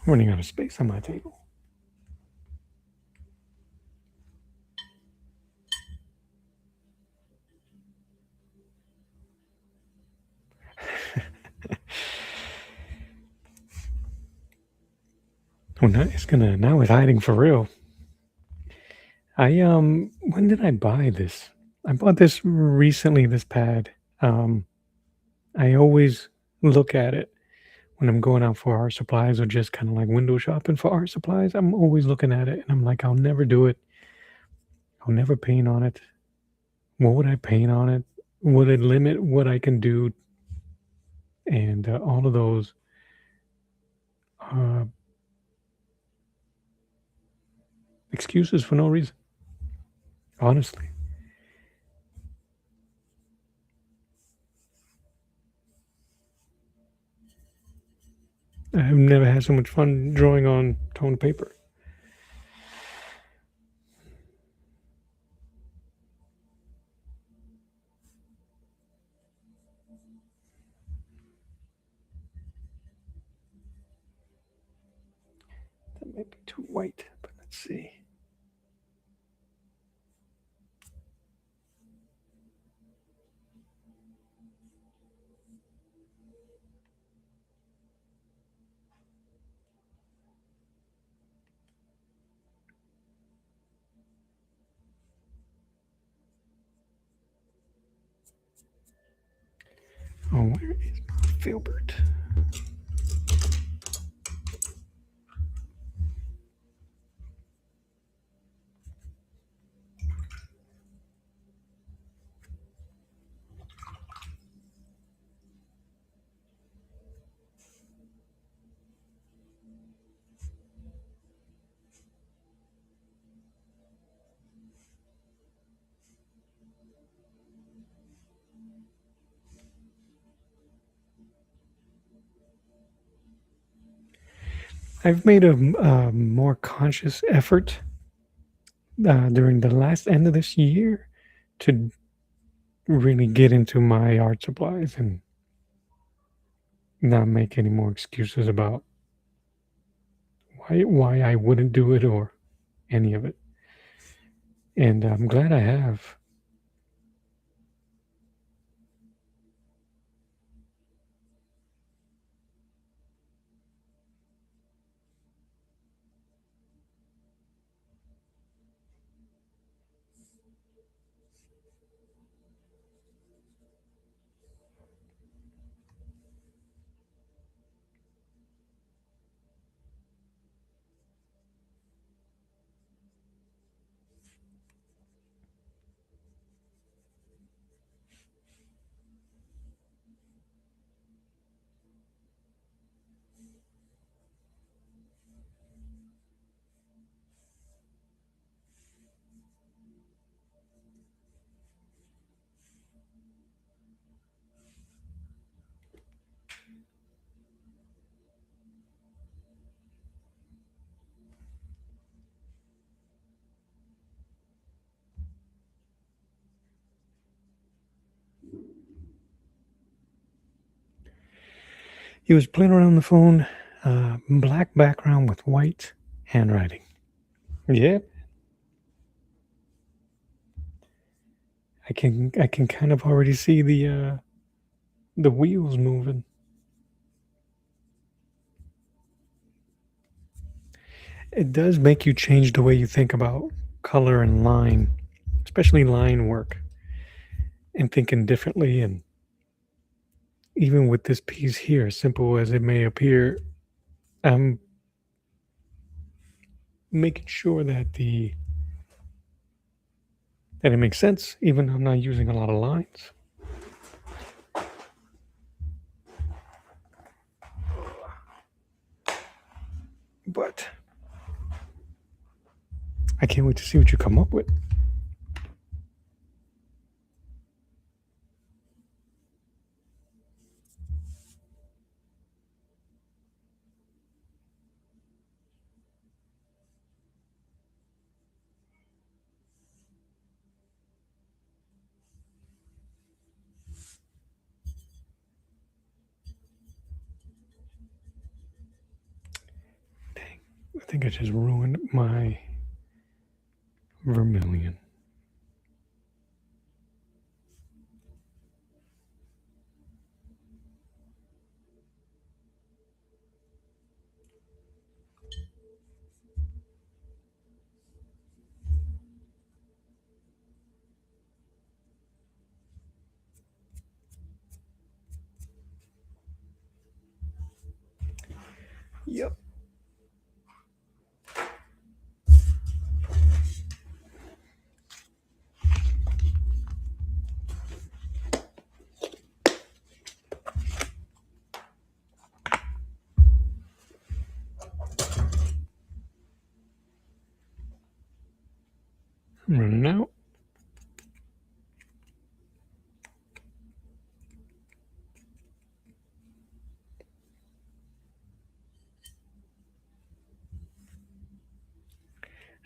I'm running out of space on my table. Oh, now now it's hiding for real. When did I buy this? I bought this recently, this pad. I always look at it when I'm going out for art supplies or just kind of like window shopping for art supplies. I'm always looking at it and I'm like, I'll never do it. I'll never paint on it. What would I paint on it? Would it limit what I can do? And all of those uh, excuses for no reason, honestly. I've never had so much fun drawing on toned paper. That might be too white, but let's see. Oh, where is my filbert? I've made a more conscious effort during the last end of this year to really get into my art supplies and not make any more excuses about why I wouldn't do it or any of it. And I'm glad I have. He was playing around on the phone, black background with white handwriting. Yep. I can kind of already see the wheels moving. It does make you change the way you think about color and line, especially line work, and thinking differently. And even with this piece here, simple as it may appear, I'm making sure that it makes sense, even though I'm not using a lot of lines. But I can't wait to see what you come up with. I think I just ruined my vermilion. Yep. I'm running out.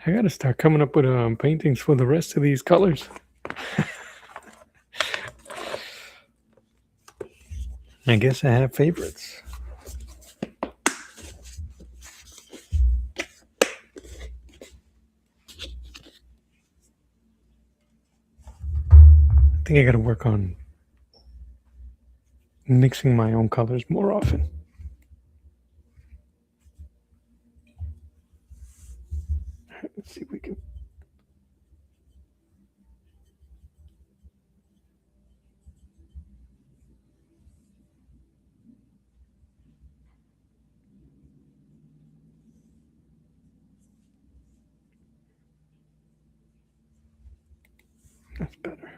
I gotta start coming up with paintings for the rest of these colors. I guess I have favorites. I think I gotta work on mixing my own colors more often. Let's see if we can. That's better.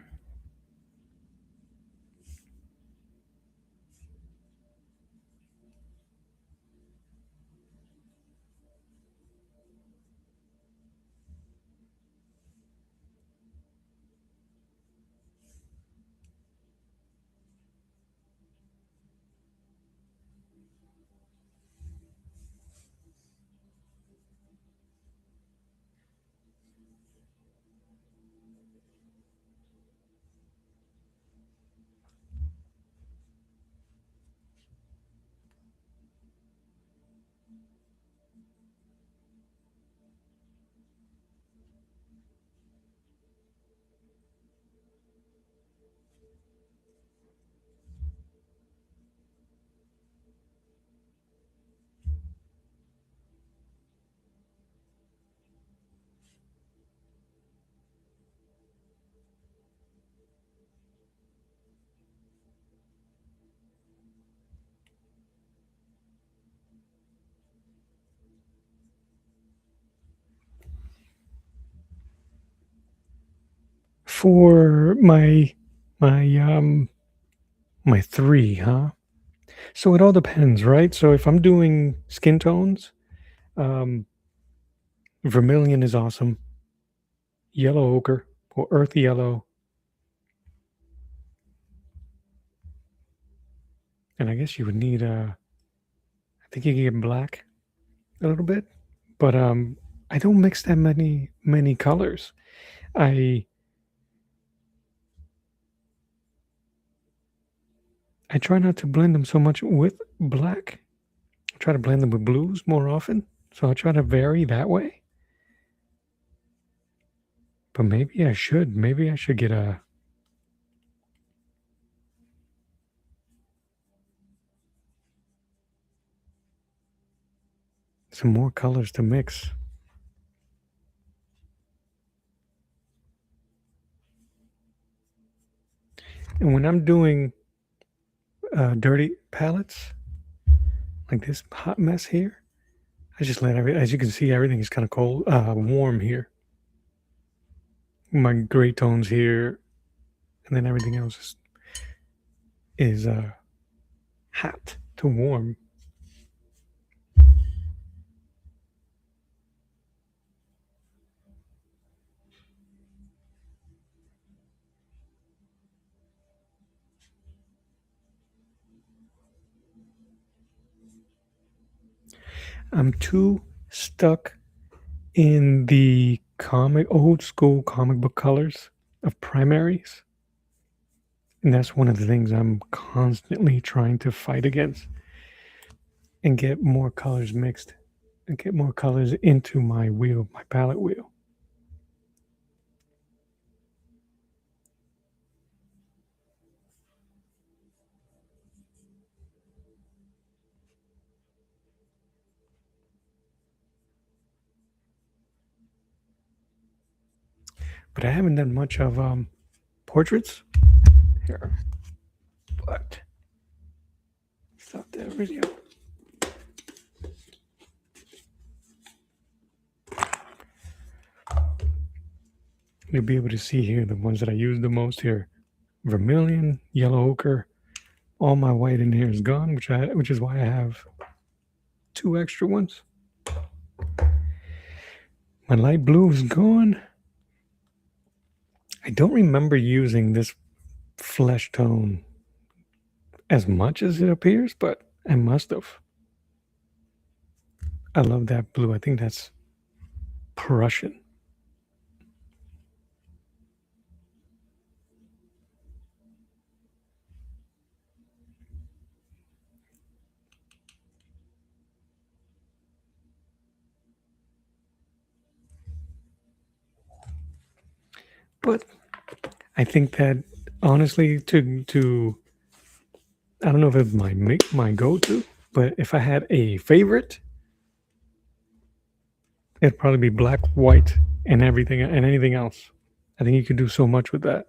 For my three, huh? So it all depends, right? So if I'm doing skin tones, um, vermilion is awesome. Yellow ochre or earthy yellow, and I guess you would need I think you can get black a little bit, but I don't mix that many colors. I I try not to blend them so much with black. I try to blend them with blues more often. So I try to vary that way. But maybe I should. Maybe I should get a some more colors to mix. And when I'm doing dirty palettes, like this hot mess here, I just let as you can see, everything is kind of cold, warm here. My gray tones here, and then everything else is hot to warm. I'm too stuck in the old school comic book colors of primaries. And that's one of the things I'm constantly trying to fight against and get more colors mixed. and get more colors into my wheel, my palette wheel. But I haven't done much of portraits here. But stop that video. You'll be able to see here the ones that I use the most here: vermilion, yellow ochre. All my white in here is gone, which is why I have 2 extra ones. My light blue is gone. I don't remember using this flesh tone as much as it appears, but I must have. I love that blue. I think that's Prussian. But I think that honestly, to I don't know if it's my go-to, but if I had a favorite, it'd probably be black, white, and everything and anything else. I think you could do so much with that.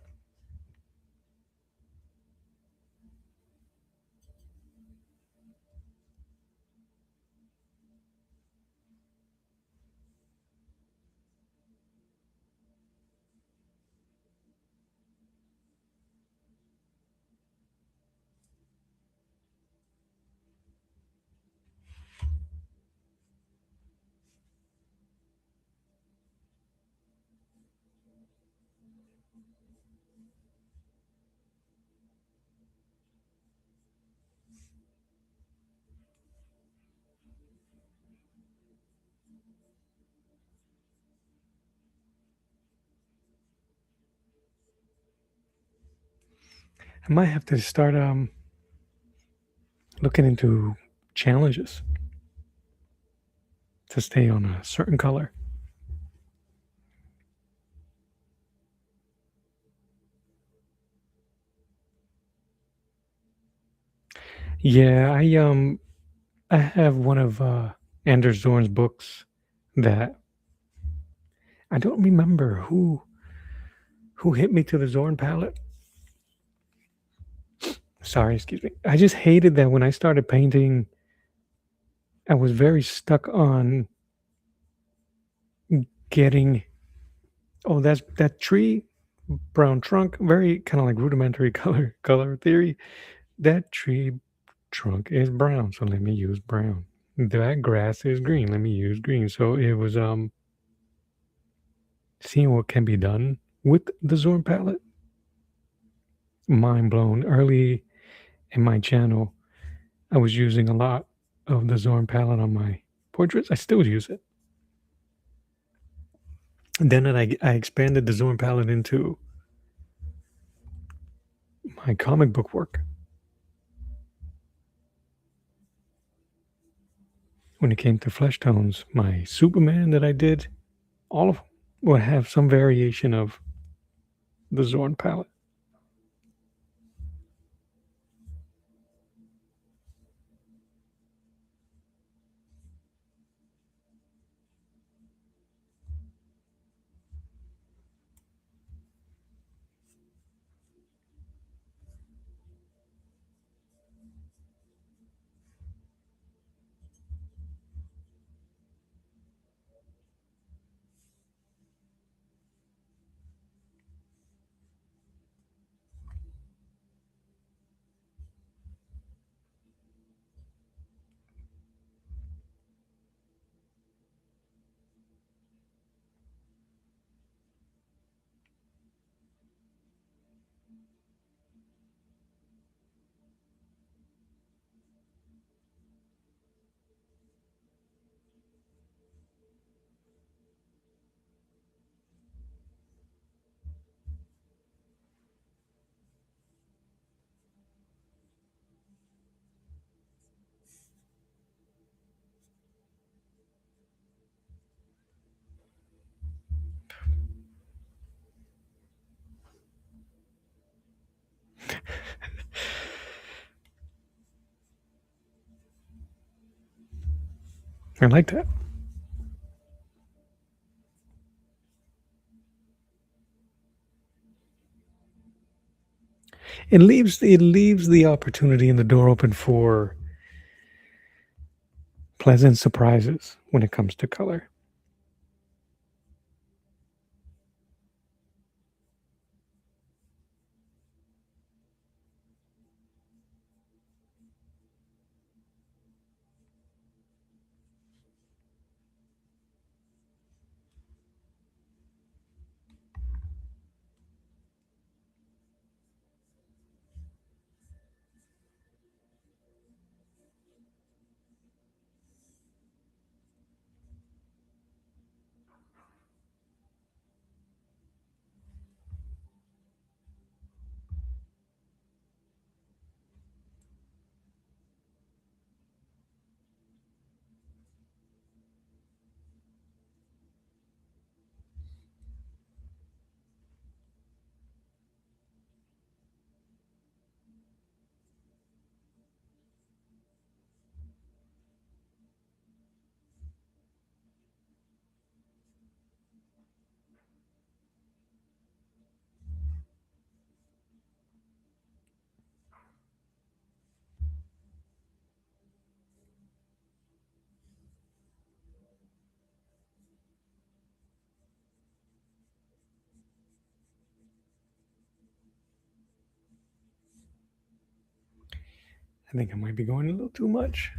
I might have to start looking into challenges to stay on a certain color. Yeah, I have one of Anders Zorn's books that I don't remember who hit me to the Zorn palette. Sorry, excuse me. I just hated that when I started painting, I was very stuck on getting that's that tree, brown trunk, very kind of like rudimentary color theory. That tree trunk is brown, so let me use brown. That grass is green, let me use green. So it was seeing what can be done with the Zorn palette. Mind blown. Early in my channel, I was using a lot of the Zorn palette on my portraits. I still use it. And then I expanded the Zorn palette into my comic book work. When it came to flesh tones, my Superman that I did, all of them will have some variation of the Zorn palette. I like that. It leaves the opportunity and the door open for pleasant surprises when it comes to color. I think I might be going a little too much.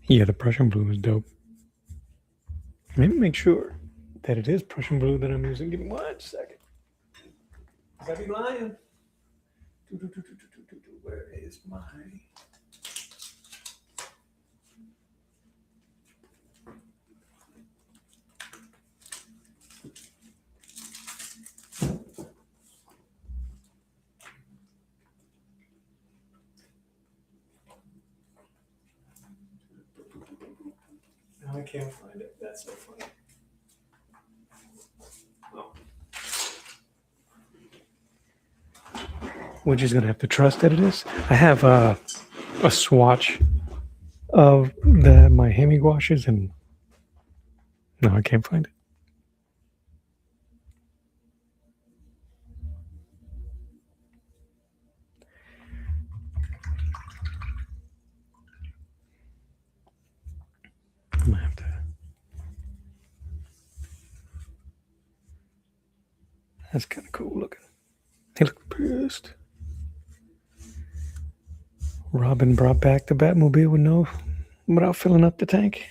Yeah, the Prussian blue is dope. Let me make sure that it is Prussian blue that I'm using. Give me 1 second. Because I be lying. Where is my... Now I can't find it. That's so funny. Oh. We're just gonna have to trust that it is. I have a swatch of my Hemi gouaches, and no, I can't find it. I'm gonna have to. That's kind of cool looking. He looked pissed. Robin brought back the Batmobile without filling up the tank.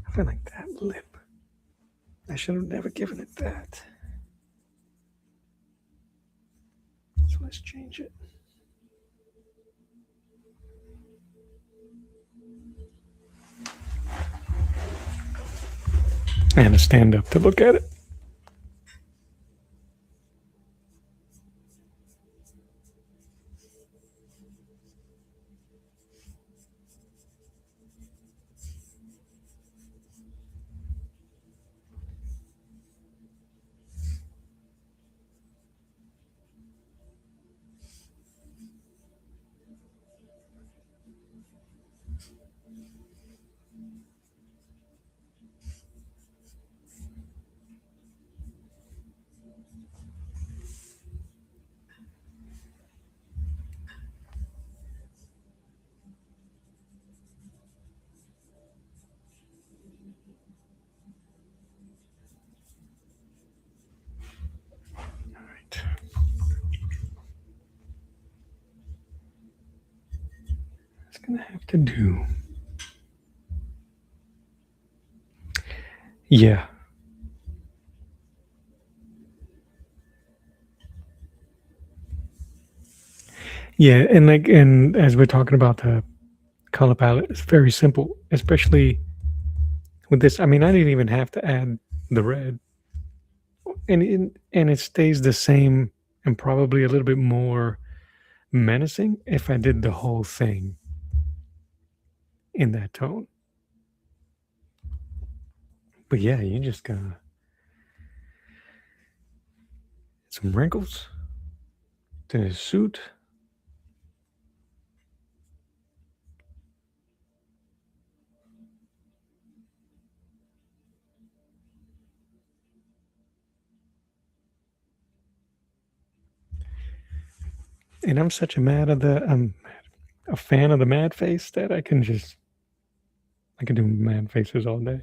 I feel like that lip. I should have never given it that. So let's change it. I had to stand up to look at it. gonna have to do. Yeah. Yeah, and as we're talking about the color palette, it's very simple, especially with this. I mean, I didn't even have to add the red, and it stays the same and probably a little bit more menacing if I did the whole thing in that tone. But yeah, you just got some wrinkles to his suit. And I'm such a mad of the I'm a fan of the mad face that I can do mad faces all day.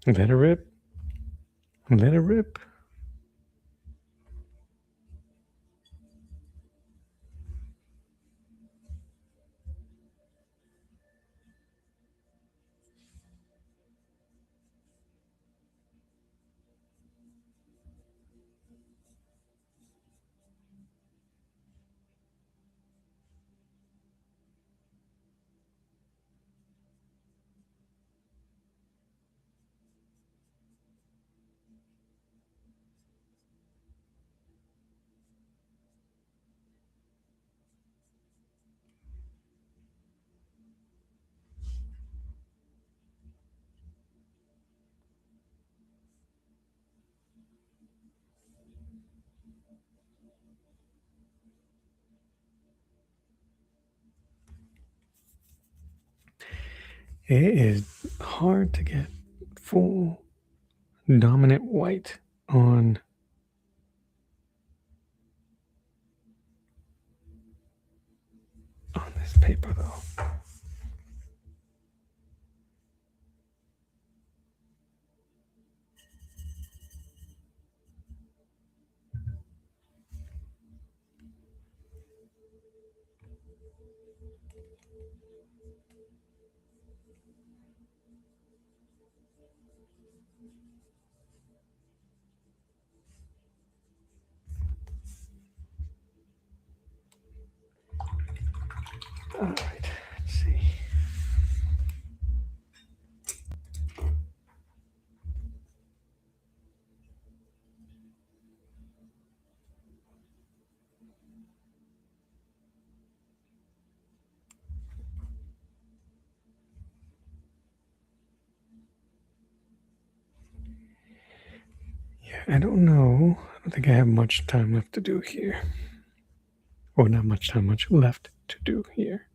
Let it rip. Let it rip. It is hard to get full dominant white on this paper though. All right, let's see. Yeah, I don't know. I don't think I have much time left to do here. Or not much time, much left to do here.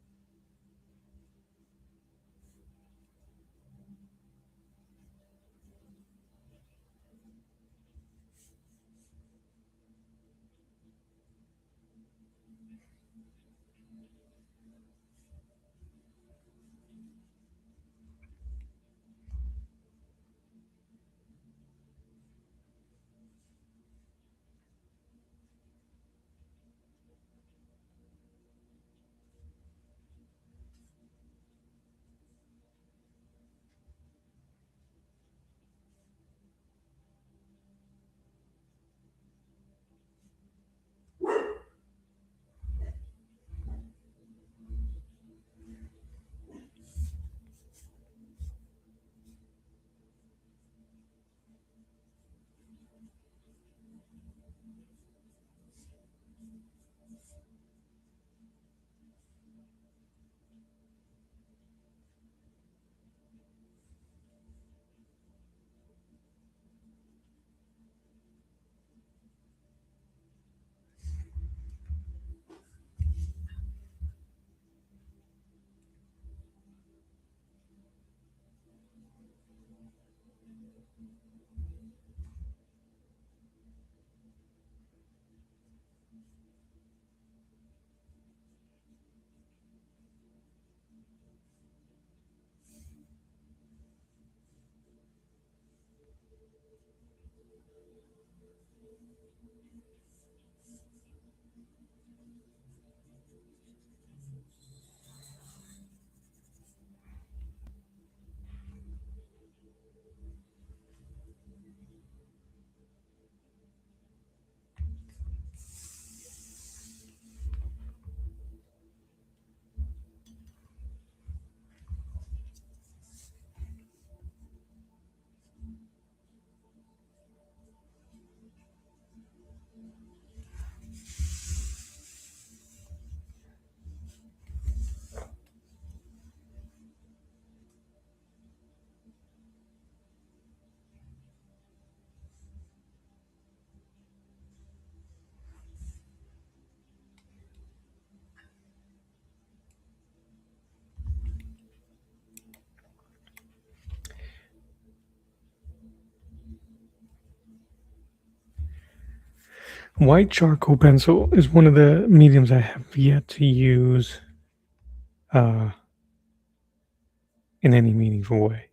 White charcoal pencil is one of the mediums I have yet to use uh, in any meaningful way.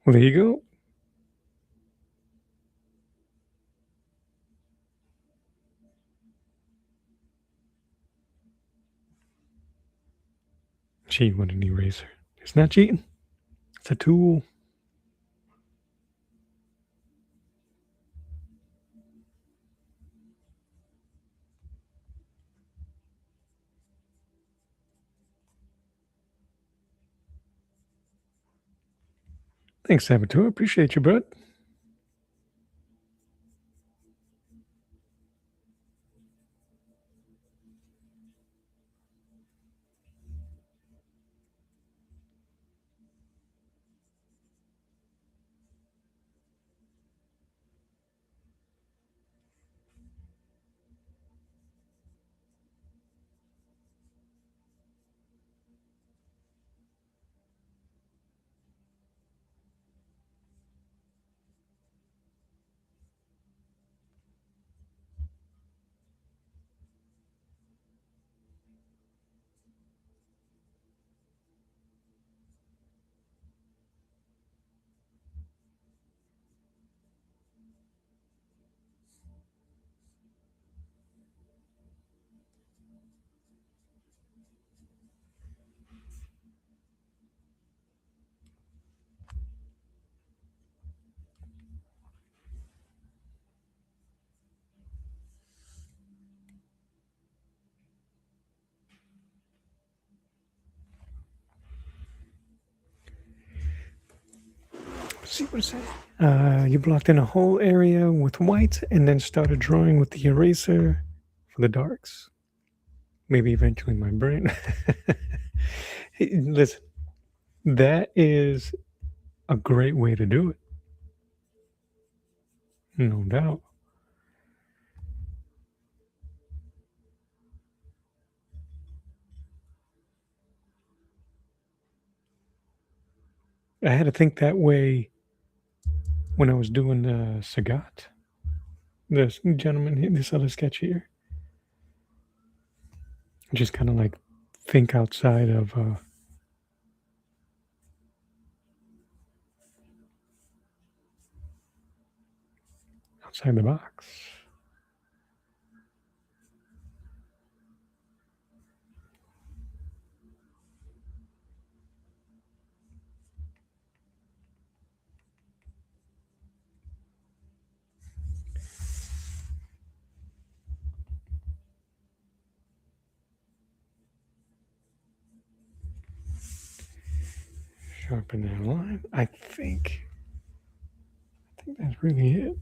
Well, there you go. Gee, what an eraser. It's not cheating. It's a tool. Thanks, Saboteur. Appreciate you, bud. Let's see what it's saying. You blocked in a whole area with white and then started drawing with the eraser for the darks. Maybe eventually my brain. Hey, listen, that is a great way to do it. No doubt. I had to think that way when I was doing Sagat. This gentleman, this other sketch here. Just kind of like think outside the box. Sharpen that line. I think that's really it.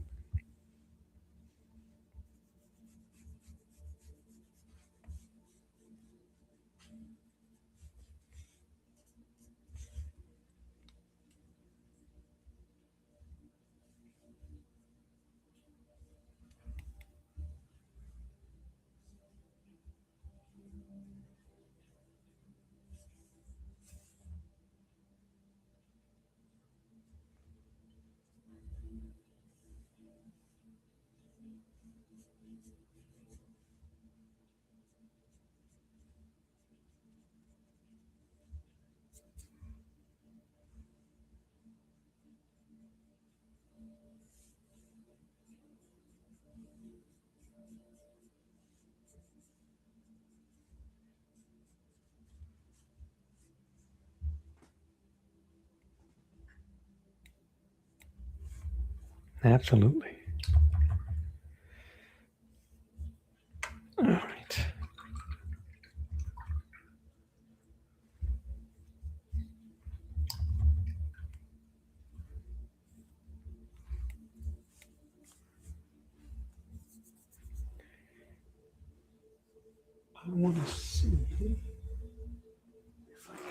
Absolutely. All right. I want to see if I can.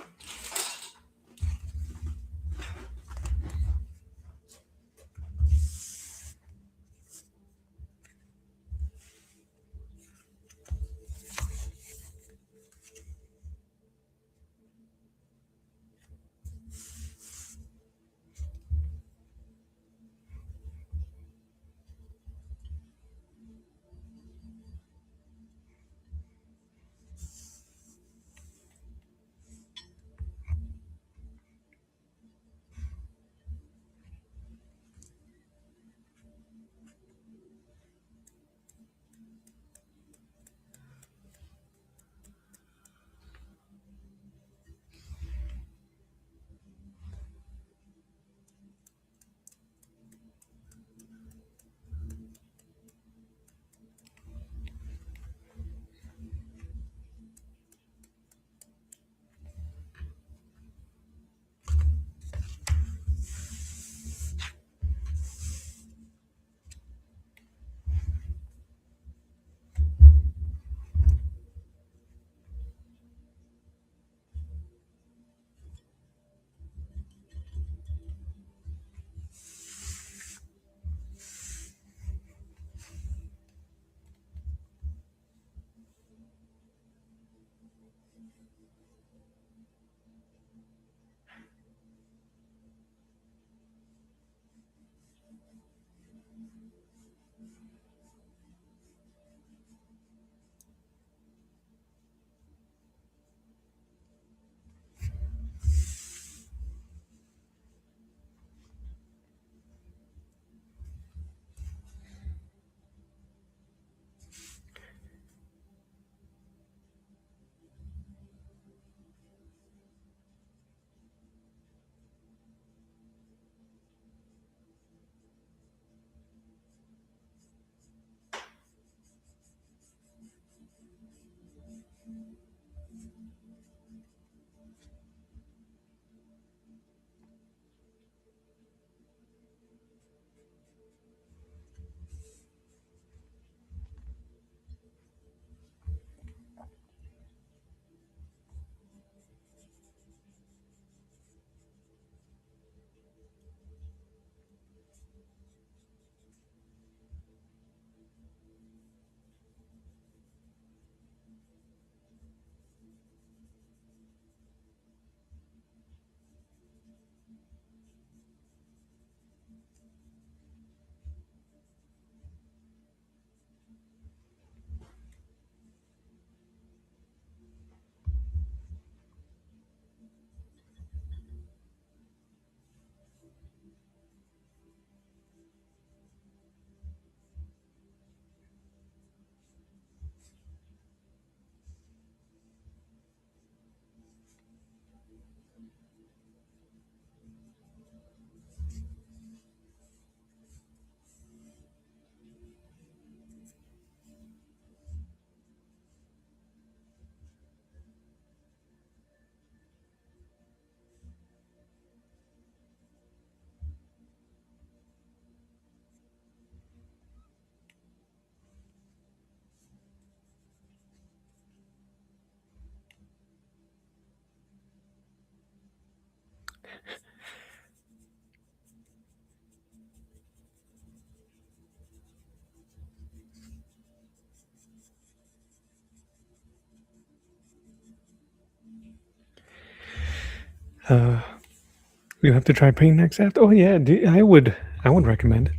You have to try paint next after. Oh yeah, I would. I would recommend it.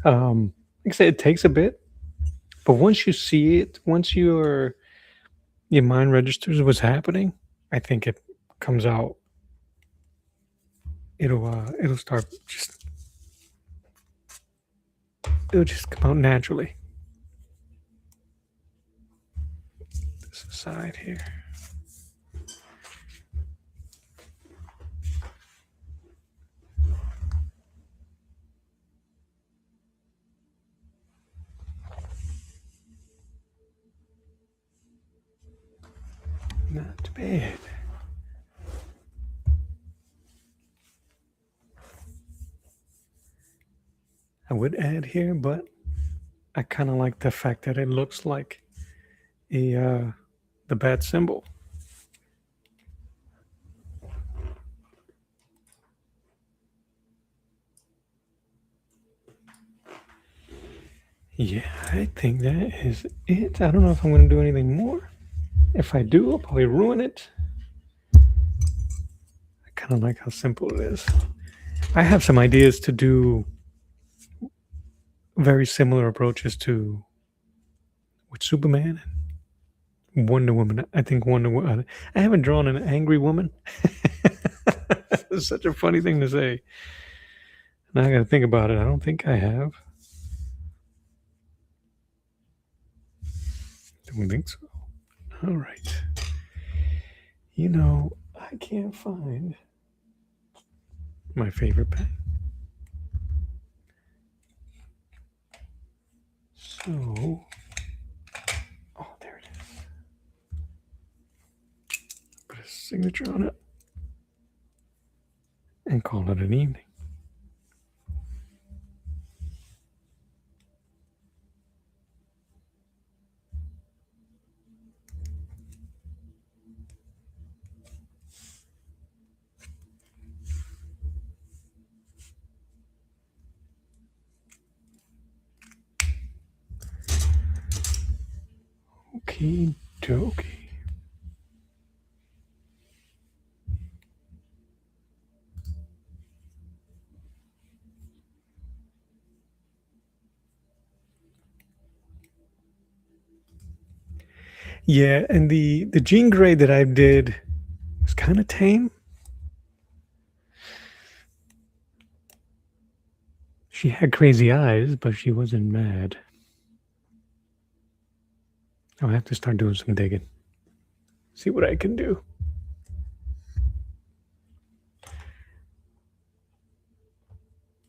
Like I said, it takes a bit, but once you see it, once your mind registers what's happening, I think it comes out. It'll start just. It'll just come out naturally. This side here. Not bad. I would add here, but I kind of like the fact that it looks like the bat symbol. Yeah, I think that is it. I don't know if I'm going to do anything more. If I do, I'll probably ruin it. I kind of like how simple it is. I have some ideas to do very similar approaches to with Superman and Wonder Woman. I think Wonder Woman. I haven't drawn an angry woman. It's such a funny thing to say. Now I got to think about it. I don't think I have. Don't think so. All right. You know, I can't find my favorite pen. So, oh, there it is. Put a signature on it and call it an evening. Okie dokie. Yeah, and the Jean Grey that I did was kind of tame. She had crazy eyes, but she wasn't mad. I'll have to start doing some digging. See what I can do.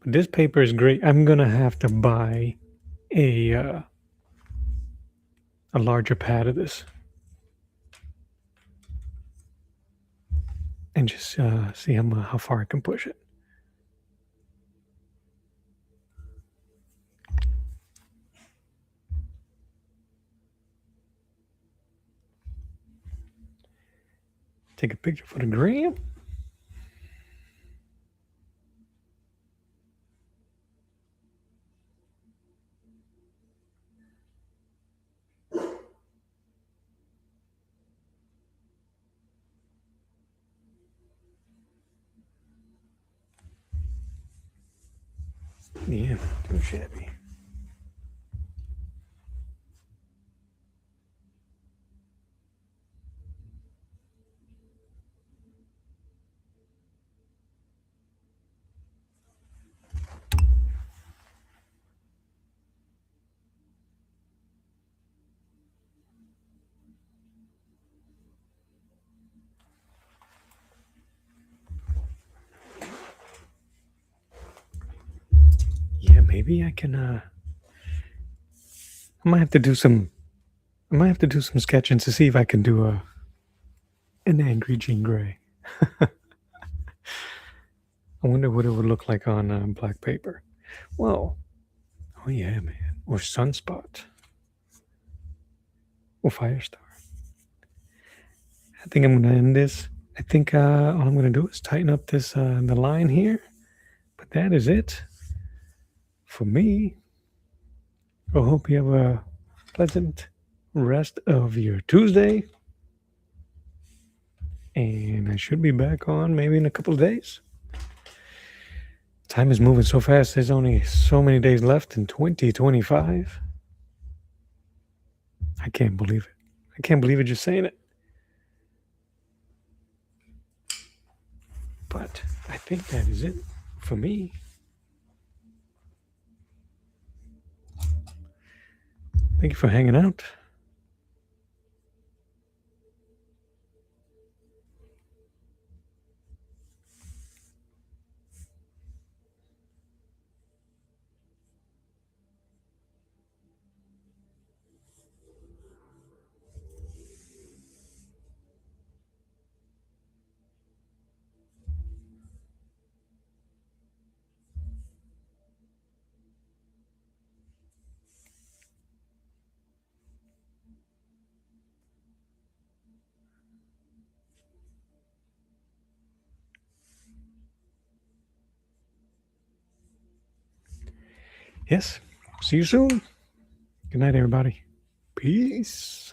But this paper is great. I'm gonna have to buy a larger pad of this and just see how far I can push it. Take a picture for the gram. Yeah, too shabby. Yeah, maybe I can. I might have to do some. I might have to do some sketching to see if I can do an angry Jean Grey. I wonder what it would look like on black paper. Well, oh yeah, man. Or Sunspot. Or Firestar. I think I'm going to end this. I think all I'm going to do is tighten up this the line here. But that is it for me. I hope you have a pleasant rest of your Tuesday. And I should be back on maybe in a couple of days. Time is moving so fast. There's only so many days left in 2025. I can't believe it. I can't believe it just saying it. But I think that is it for me. Thank you for hanging out. yes, see you soon. Good night, everybody. Peace.